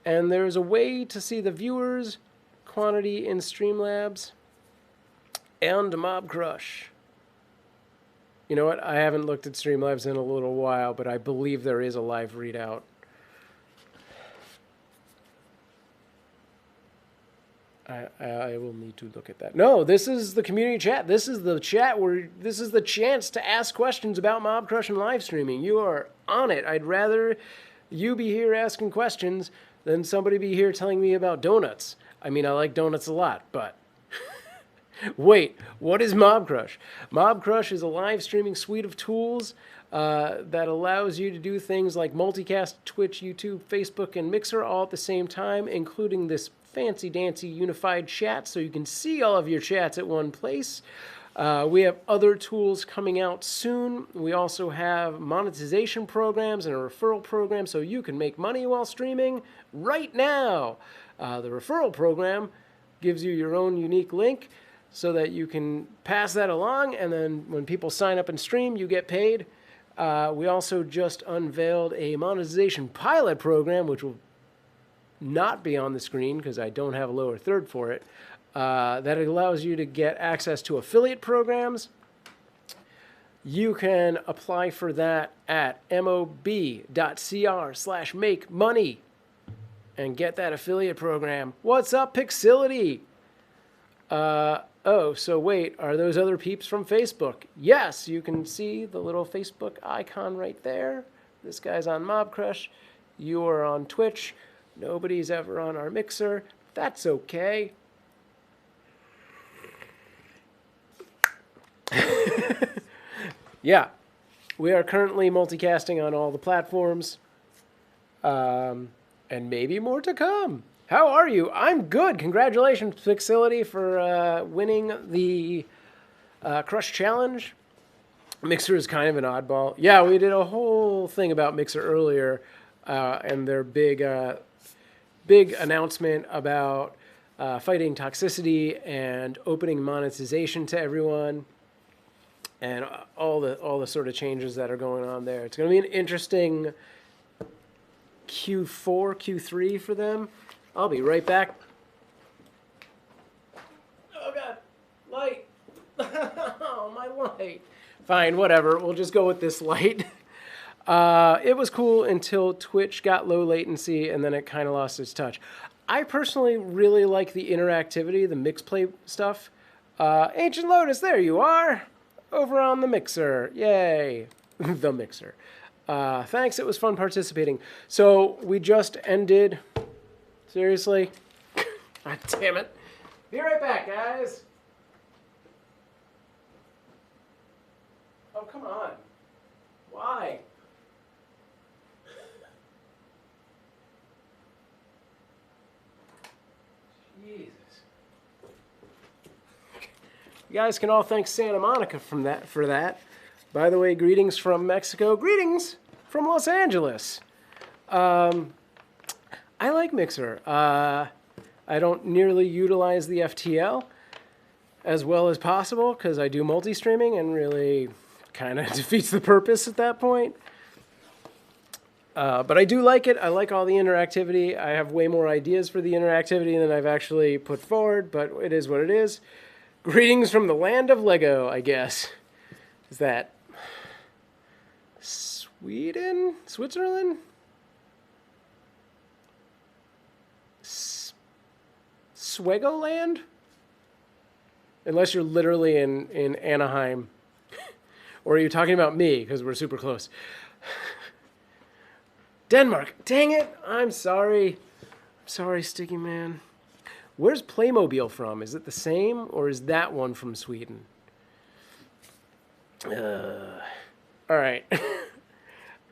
there's a way to see the viewers quantity in Streamlabs and Mobcrush. You know what? I haven't looked at Streamlabs in a little while, but I believe there is a live readout. I will need to look at that. No, this is the community chat. This is the chat where this is the chance to ask questions about Mobcrush and live streaming. You are on it. I'd rather you be here asking questions than somebody be here telling me about donuts. I mean, I like donuts a lot, but wait, what is Mobcrush? Mobcrush is a live streaming suite of tools that allows you to do things like multicast Twitch, YouTube, Facebook, and Mixer all at the same time, including this fancy-dancy unified chat so you can see all of your chats at one place. We have other tools coming out soon. We also have monetization programs and a referral program so you can make money while streaming right now. The referral program gives you your own unique link so that you can pass that along, and then when people sign up and stream, you get paid. We also just unveiled a monetization pilot program, which will not be on the screen because I don't have a lower third for it, that allows you to get access to affiliate programs. You can apply for that at mob.cr/make-money and get that affiliate program. What's up, Pixility? Oh, so wait, are those other peeps from Facebook? Yes, you can see the little Facebook icon right there. This guy's on Mobcrush. You are on Twitch. Nobody's ever on our Mixer. That's okay. Yeah, we are currently multicasting on all the platforms, and maybe more to come. How are you? I'm good. Congratulations, Pixility, for winning the Crush Challenge. Mixer is kind of an oddball. Yeah, we did a whole thing about Mixer earlier, and their big announcement about fighting toxicity and opening monetization to everyone, and all the sort of changes that are going on there. It's going to be an interesting Q4, Q3 for them. I'll be right back. Oh God, light! Oh, my light! Fine, whatever. We'll just go with this light. It was cool until Twitch got low latency, and then it kind of lost its touch. I personally really like the interactivity, the mix play stuff. Ancient Lotus, there you are! Over on the mixer. Yay! The mixer. Thanks, it was fun participating. So, we just ended... Seriously? God damn it. Be right back, guys. Oh, come on. Why? Jesus. You guys can all thank Santa Monica for that. By the way, greetings from Mexico. Greetings from Los Angeles. I like Mixer. I don't nearly utilize the FTL as well as possible because I do multi-streaming and really kind of defeats the purpose at that point. But I do like it. I like all the interactivity. I have way more ideas for the interactivity than I've actually put forward, but it is what it is. Greetings from the land of Lego, I guess. Is that Sweden? Switzerland? Swegoland? Unless you're literally in Anaheim. Or are you talking about me? Because we're super close. Denmark. Dang it. I'm sorry. I'm sorry, Sticky Man. Where's Playmobil from? Is it the same? Or is that one from Sweden? All right.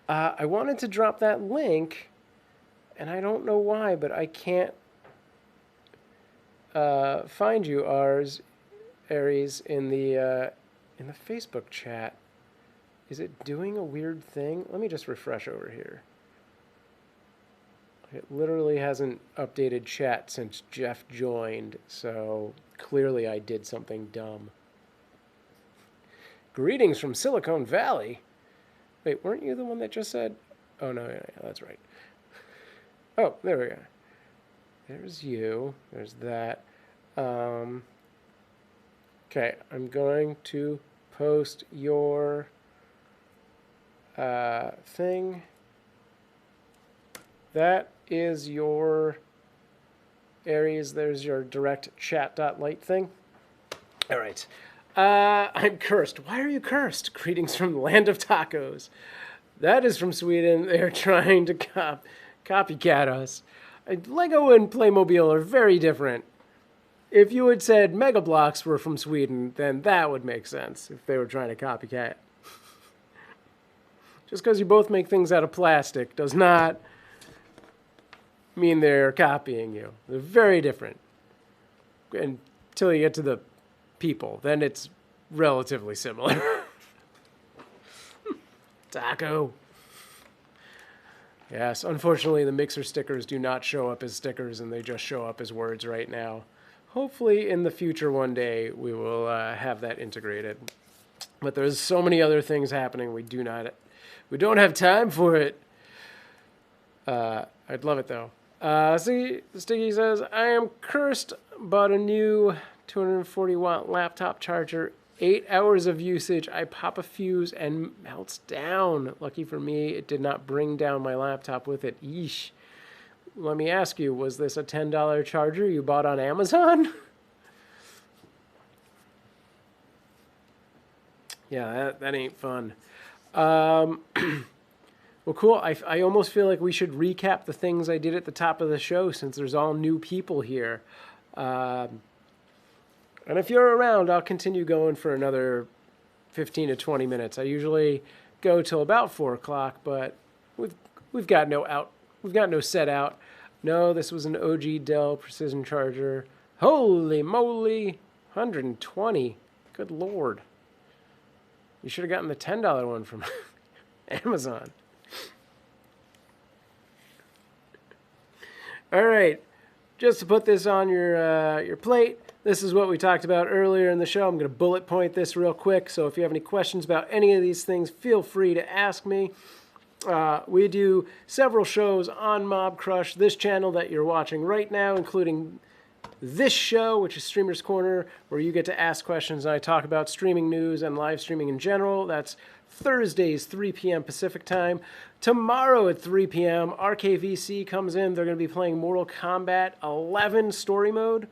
I wanted to drop that link. And I don't know why, but I can't find you, Aries, in the Facebook chat. Is it doing a weird thing? Let me just refresh over here. It literally hasn't updated chat since Jeff joined, so clearly I did something dumb. Greetings from Silicon Valley. Wait, weren't you the one that just said? Oh, no, yeah, that's right. Oh, there we go. There's you. There's that. Okay, I'm going to post your thing. That is your Aries. There's your direct chat.light thing. All right. I'm cursed. Why are you cursed? Greetings from the land of tacos. That is from Sweden. They're trying to copycat us. Lego and Playmobil are very different. If you had said Mega Bloks were from Sweden, then that would make sense if they were trying to copycat. Just because you both make things out of plastic does not mean they're copying you. They're very different. Until you get to the people, then it's relatively similar. Taco. Yes, unfortunately the Mixer stickers do not show up as stickers and they just show up as words right now. Hopefully in the future one day we will have that integrated. But there's so many other things happening we don't have time for it. I'd love it though. See, Sticky says, I am cursed, bought a new 240 watt laptop charger, 8 hours of usage, I pop a fuse and melts down. Lucky for me, it did not bring down my laptop with it. Yeesh. Let me ask you, was this a $10 charger you bought on Amazon? Yeah, that ain't fun. Well, cool. I almost feel like we should recap the things I did at the top of the show since there's all new people here. And if you're around, I'll continue going for another 15 to 20 minutes. I usually go till about 4 o'clock, but we've got no set out. No, this was an OG Dell Precision Charger. Holy moly, 120. Good Lord. You should have gotten the $10 one from Amazon. All right, just to put this on your plate, this is what we talked about earlier in the show. I'm going to bullet point this real quick, so if you have any questions about any of these things, feel free to ask me. We do several shows on Mobcrush, this channel that you're watching right now, including this show, which is Streamer's Corner, where you get to ask questions and I talk about streaming news and live streaming in general. That's Thursdays, 3 p.m. Pacific time. Tomorrow at 3 p.m., RKVC comes in. They're going to be playing Mortal Kombat 11 Story Mode.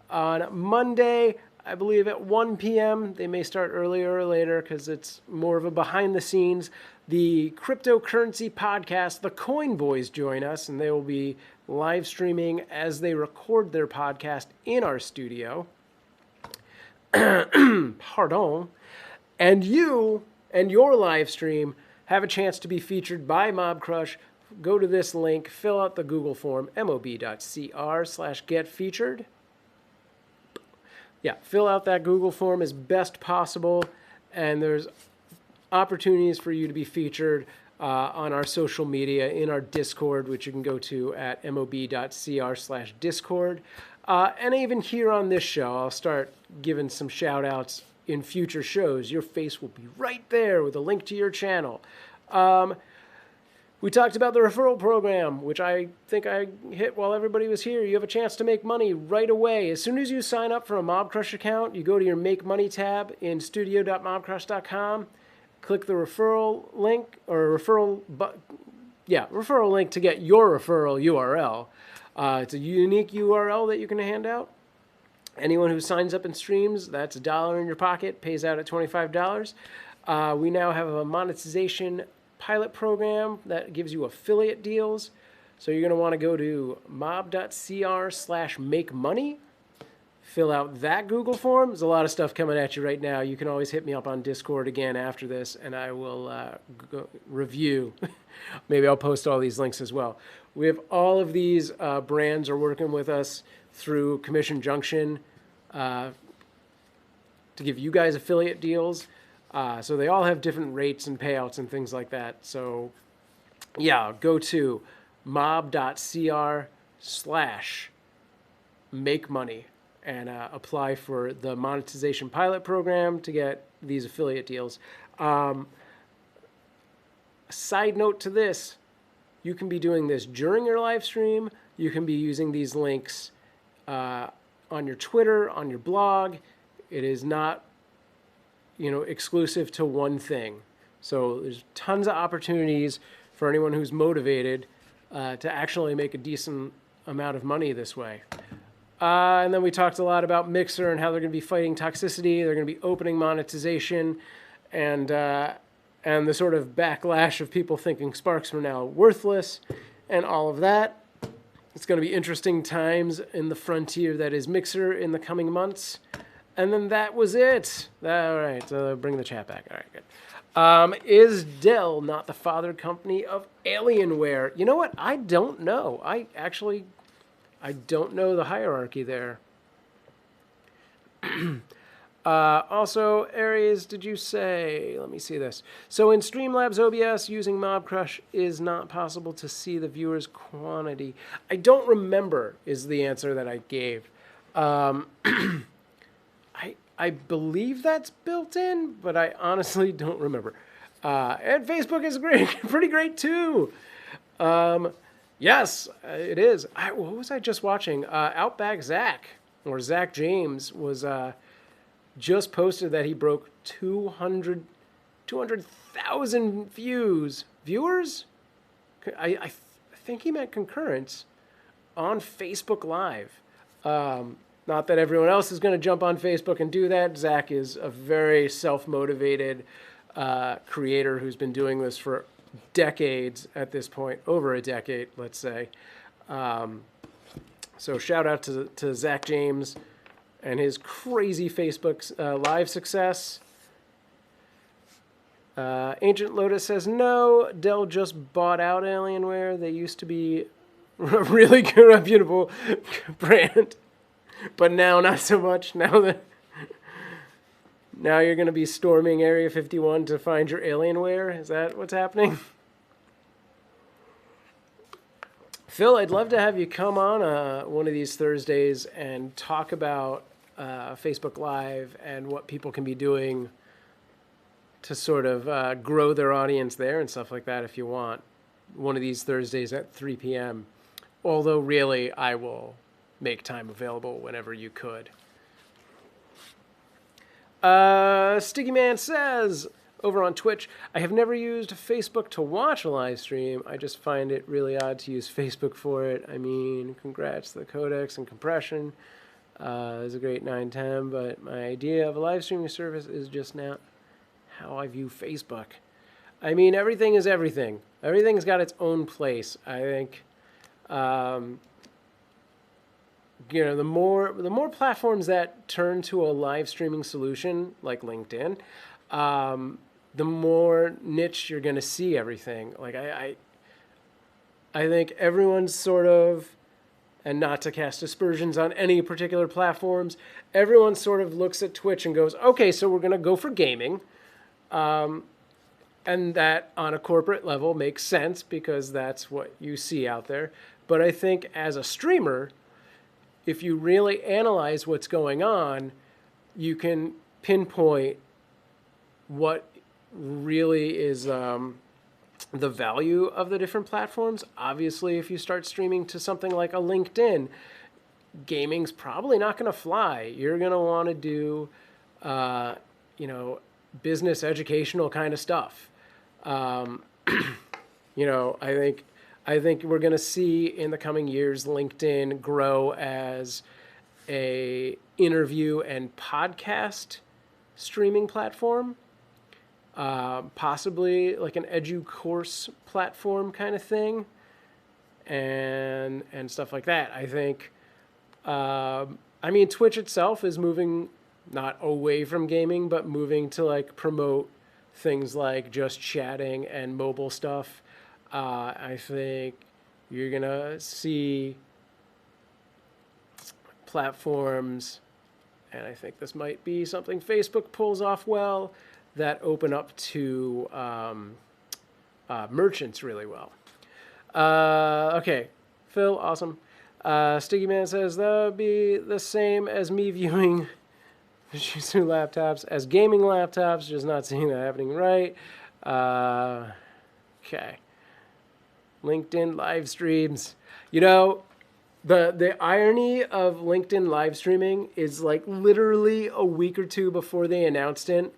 On Monday, I believe at 1 p.m., they may start earlier or later because it's more of a behind the scenes. The cryptocurrency podcast, the Coin Boys, join us, and they will be live streaming as they record their podcast in our studio. Pardon. And you and your live stream have a chance to be featured by Mobcrush. Go to this link, fill out the Google form, mob.cr/getfeatured. Yeah, fill out that Google form as best possible, and there's opportunities for you to be featured on our social media, in our Discord, which you can go to at mob.cr/discord. And even here on this show, I'll start giving some shout-outs in future shows. Your face will be right there with a link to your channel. We talked about the referral program, which I think I hit while everybody was here. You have a chance to make money right away. As soon as you sign up for a Mobcrush account, you go to your Make Money tab in studio.mobcrush.com, click the referral link, or referral link to get your referral URL. It's a unique URL that you can hand out. Anyone who signs up and streams, that's $1 in your pocket, pays out at $25. We now have a monetization pilot program that gives you affiliate deals. So you're going to want to go to mob.cr/makemoney, fill out that Google form. There's a lot of stuff coming at you right now. You can always hit me up on Discord again after this, and I will go review. Maybe I'll post all these links as well. We have all of these brands are working with us through Commission Junction to give you guys affiliate deals. So they all have different rates and payouts and things like that. So yeah, go to mob.cr/makemoney and apply for the monetization pilot program to get these affiliate deals. Side note to this, you can be doing this during your live stream. You can be using these links on your Twitter, on your blog. It is not exclusive to one thing. So there's tons of opportunities for anyone who's motivated to actually make a decent amount of money this way. And then we talked a lot about Mixer and how they're going to be fighting toxicity. They're going to be opening monetization, and the sort of backlash of people thinking Sparks are now worthless and all of that. It's going to be interesting times in the frontier that is Mixer in the coming months. And then that was it. All right, bring the chat back. All right, good. Is Dell not the father company of Alienware? You know what? I don't know. I don't know the hierarchy there. Also, Aries, did you say? Let me see this. So in Streamlabs OBS, using Mobcrush is not possible to see the viewer's quantity. I don't remember is the answer that I gave. I believe that's built in, but I honestly don't remember. And Facebook is great, pretty great too. Yes, it is. What was I just watching? Outback Zach, or Zach James, was just posted that he broke 200,000 viewers? I think he meant concurrents on Facebook Live. Not that everyone else is going to jump on Facebook and do that. Zach is a very self-motivated creator who's been doing this for decades at this point, over a decade, let's say. So shout out to Zach James and his crazy Facebook Live success. Ancient Lotus says, no, Dell just bought out Alienware. They used to be a really good, reputable brand. But now, not so much. Now you're going to be storming Area 51 to find your Alienware? Is that what's happening? Phil, I'd love to have you come on one of these Thursdays and talk about Facebook Live and what people can be doing to sort of grow their audience there and stuff like that if you want. One of these Thursdays at 3 p.m. Although, really, I will make time available whenever you could. Sticky Man says, over on Twitch, I have never used Facebook to watch a live stream. I just find it really odd to use Facebook for it. I mean, congrats, the codecs and compression is a great 910, but my idea of a live streaming service is just now how I view Facebook. I mean, everything is everything. Everything's got its own place. I think, you know, the more platforms that turn to a live streaming solution like LinkedIn, the more niche you're going to see everything. Like I think everyone's sort of, and not to cast aspersions on any particular platforms, everyone sort of looks at Twitch and goes, okay, so we're going to go for gaming. And that on a corporate level makes sense because that's what you see out there. But I think as a streamer, if you really analyze what's going on, you can pinpoint what really is the value of the different platforms. Obviously, if you start streaming to something like a LinkedIn, gaming's probably not going to fly. You're going to want to do, you know, business educational kind of stuff. You know, I think we're going to see in the coming years LinkedIn grow as a interview and podcast streaming platform, possibly like an edu course platform kind of thing, and stuff like that. I think, I mean, Twitch itself is moving not away from gaming, but moving to like promote things like just chatting and mobile stuff. I think you're going to see platforms, and I think this might be something Facebook pulls off well, that open up to merchants really well. Okay, Phil, awesome. Sticky Man says, that would be the same as me viewing Fujitsu laptops as gaming laptops, just not seeing that happening right. Okay. LinkedIn live streams. You know, the irony of LinkedIn live streaming is like literally a week or two before they announced it,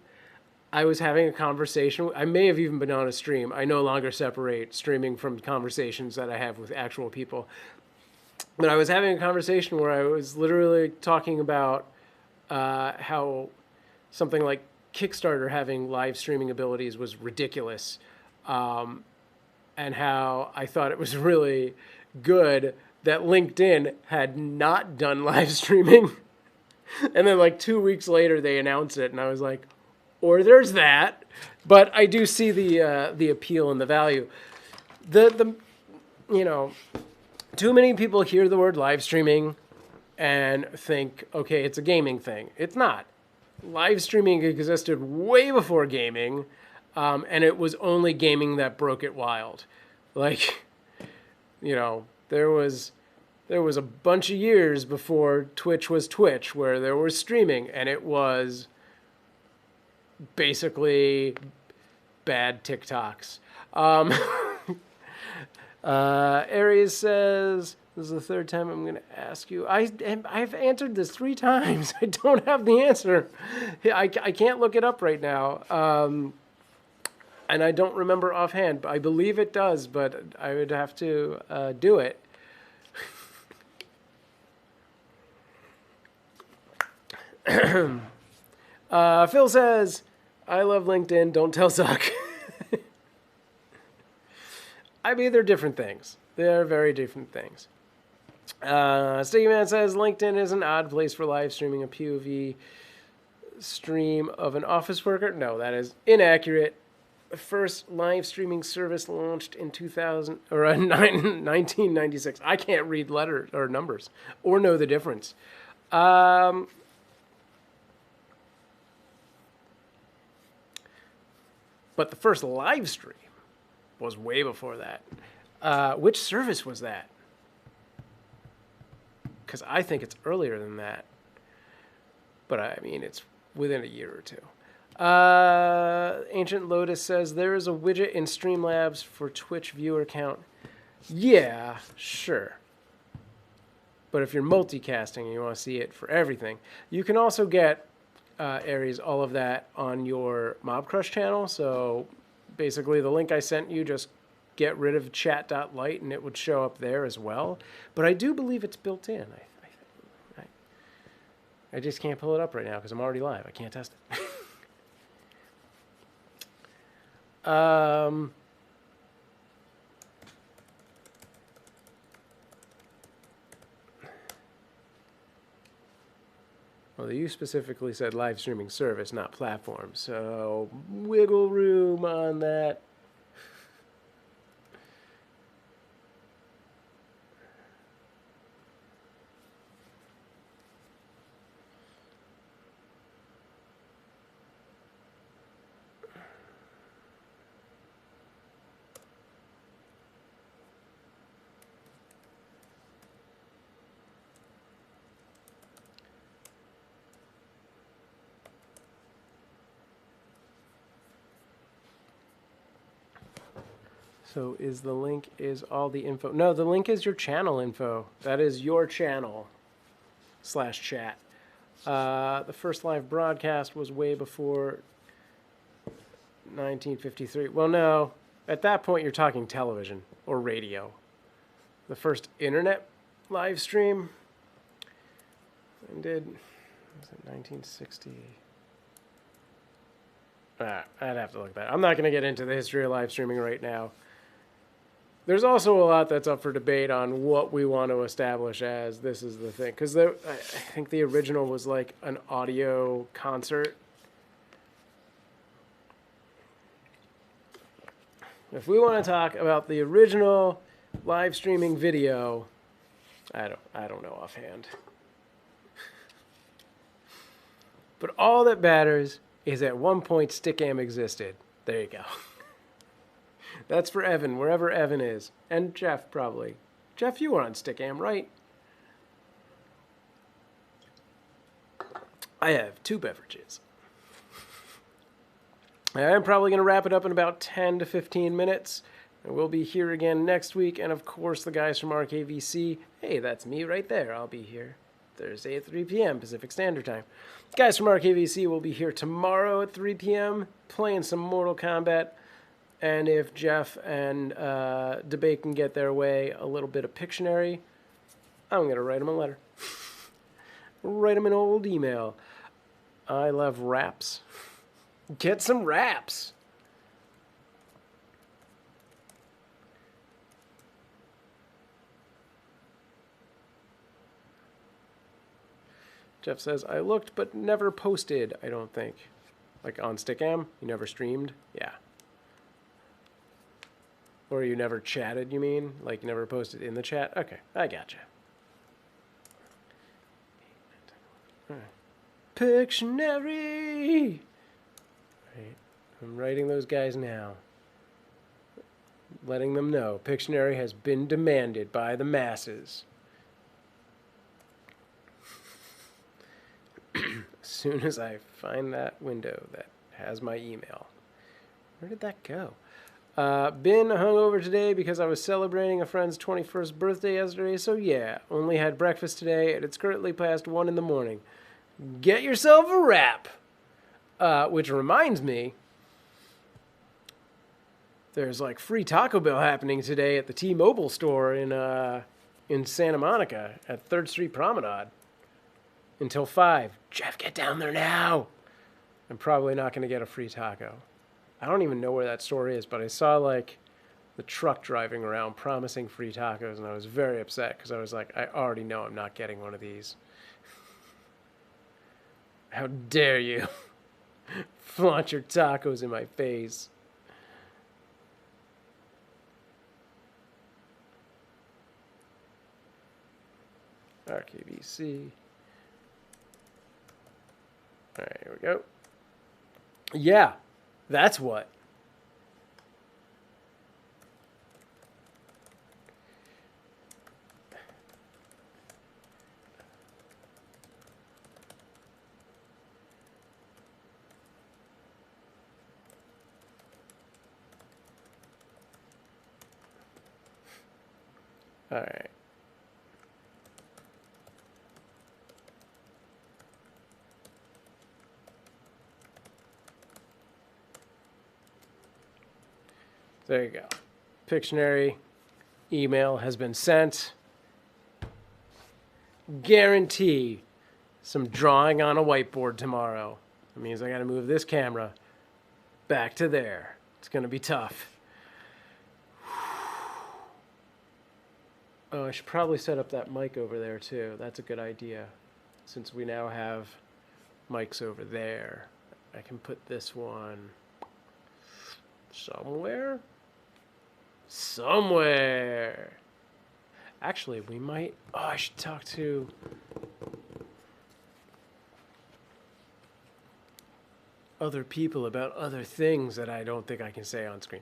I was having a conversation. I may have even been on a stream. I no longer separate streaming from conversations that I have with actual people. But I was having a conversation where I was literally talking about how something like Kickstarter having live streaming abilities was ridiculous. And how I thought it was really good that LinkedIn had not done live streaming. And then like 2 weeks later, they announced it. And I was like, or there's that. But I do see the appeal and the value. The you know, too many people hear the word live streaming and think, okay, it's a gaming thing. It's not. Live streaming existed way before gaming. And it was only gaming that broke it wild. Like, you know, there was a bunch of years before Twitch was Twitch where there was streaming, and it was basically bad TikToks. Aries says, this is the third time I'm going to ask you. I've answered this 3 times. I don't have the answer. I can't look it up right now. And I don't remember offhand, but I believe it does, but I would have to do it. Phil says, I love LinkedIn, don't tell Zuck. I mean, they're different things. They're very different things. Sticky Man says, LinkedIn is an odd place for live streaming a POV stream of an office worker. No, that is inaccurate. The first live streaming service launched in 1996. I can't read letters or numbers or know the difference. But the first live stream was way before that. Which service was that? Because I think it's earlier than that. But I mean, it's within a year or two. Ancient Lotus says, there is a widget in Streamlabs for Twitch viewer count. Yeah, sure. But if you're multicasting and you want to see it for everything, you can also get Aries, all of that on your Mobcrush channel. So basically the link I sent you, just get rid of chat.light and it would show up there as well. But I do believe it's built in. I just can't pull it up right now because I'm already live. I can't test it. Well, you specifically said live streaming service, not platform. So wiggle room on that. So is the link is all the info? No, the link is your channel info. That is your channel /chat. The first live broadcast was way before 1953. Well, no. At that point, you're talking television or radio. The first internet live stream I did, was it 1960? I'd have to look at that. I'm not going to get into the history of live streaming right now. There's also a lot that's up for debate on what we want to establish as this is the thing. Because I think the original was like an audio concert. If we want to talk about the original live streaming video, I don't know offhand. But all that matters is at one point Stickam existed. There you go. That's for Evan, wherever Evan is. And Jeff, probably. Jeff, you were on Stickam, right? I have 2 beverages. I'm probably going to wrap it up in about 10 to 15 minutes. And we'll be here again next week. And, of course, the guys from RKVC. Hey, that's me right there. I'll be here Thursday at 3 p.m. Pacific Standard Time. The guys from RKVC will be here tomorrow at 3 p.m. playing some Mortal Kombat. And if Jeff and Debate can get their way, a little bit of Pictionary, I'm going to write them a letter. Write them an old email. I love raps. Get some raps. Jeff says, I looked but never posted, I don't think. Like on Stickam? You never streamed? Yeah. Or you never chatted, you mean? Like you never posted in the chat? Okay, I gotcha. Right. Pictionary! Right. I'm writing those guys now. Letting them know Pictionary has been demanded by the masses. As soon as I find that window that has my email. Where did that go? Been hungover today because I was celebrating a friend's 21st birthday yesterday, so yeah, only had breakfast today, and it's currently past 1 in the morning. Get yourself a wrap! Which reminds me, there's like free Taco Bell happening today at the T-Mobile store in Santa Monica at 3rd Street Promenade until 5. Jeff, get down there now! I'm probably not going to get a free taco. I don't even know where that store is, but I saw like the truck driving around promising free tacos, and I was very upset because I was like, I already know I'm not getting one of these. How dare you flaunt your tacos in my face. RKVC. All right, here we go. Yeah. That's what. All right. There you go. Pictionary email has been sent. Guarantee some drawing on a whiteboard tomorrow. That means I got to move this camera back to there. It's going to be tough. Oh, I should probably set up that mic over there too. That's a good idea. Since we now have mics over there, I can put this one somewhere. Actually, we might... Oh, I should talk to... other people about other things that I don't think I can say on screen.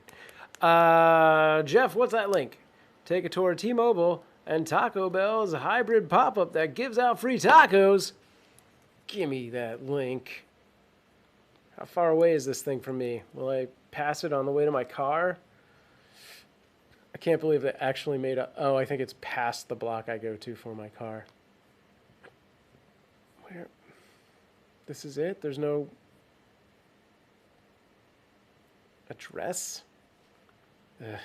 Jeff, what's that link? Take a tour of T-Mobile and Taco Bell's hybrid pop-up that gives out free tacos. Give me that link. How far away is this thing from me? Will I pass it on the way to my car? I can't believe they actually made a... Oh, I think it's past the block I go to for my car. Where? This is it? There's no address? Ugh.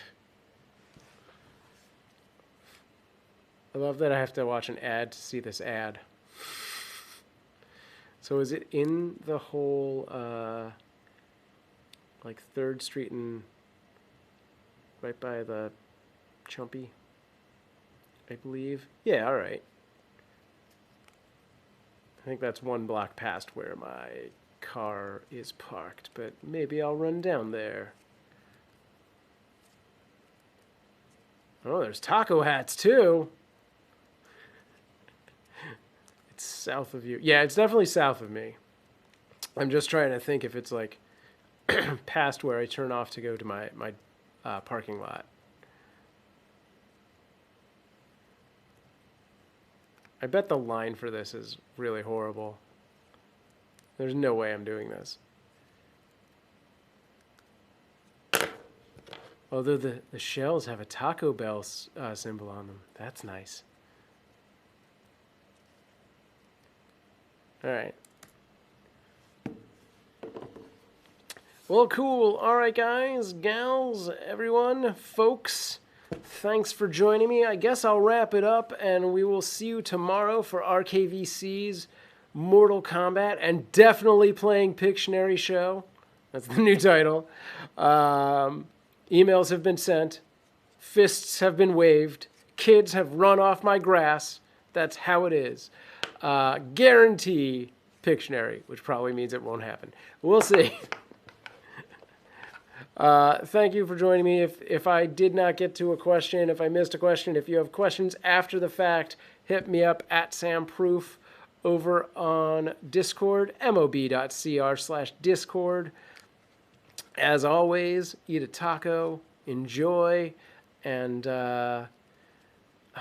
I love that I have to watch an ad to see this ad. So is it in the whole, like 3rd Street and right by the Chumpy, I believe? Yeah, all right. I think that's 1 block past where my car is parked, but maybe I'll run down there. Oh, there's taco hats too. It's south of you. Yeah, it's definitely south of me. I'm just trying to think if it's like past where I turn off to go to my parking lot. I bet the line for this is really horrible. There's no way I'm doing this. Although the shells have a Taco Bell symbol on them. That's nice. All right. Well, cool. All right, guys, gals, everyone, folks, thanks for joining me. I guess I'll wrap it up, and we will see you tomorrow for RKVC's Mortal Kombat, and definitely playing Pictionary Show. That's the new title. Emails have been sent. Fists have been waved. Kids have run off my grass. That's how it is. Guarantee Pictionary, which probably means it won't happen. We'll see. Thank you for joining me. If I did not get to a question, if I missed a question, if you have questions after the fact, hit me up at SamProof over on Discord, mob.cr/Discord. As always, eat a taco, enjoy, and I'll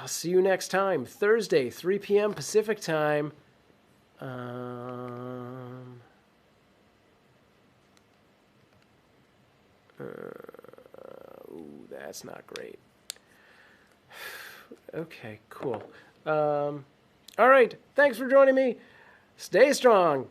see you next time. Thursday, 3 p.m. Pacific time. Ooh, that's not great. Okay, cool. All right, thanks for joining me. Stay strong.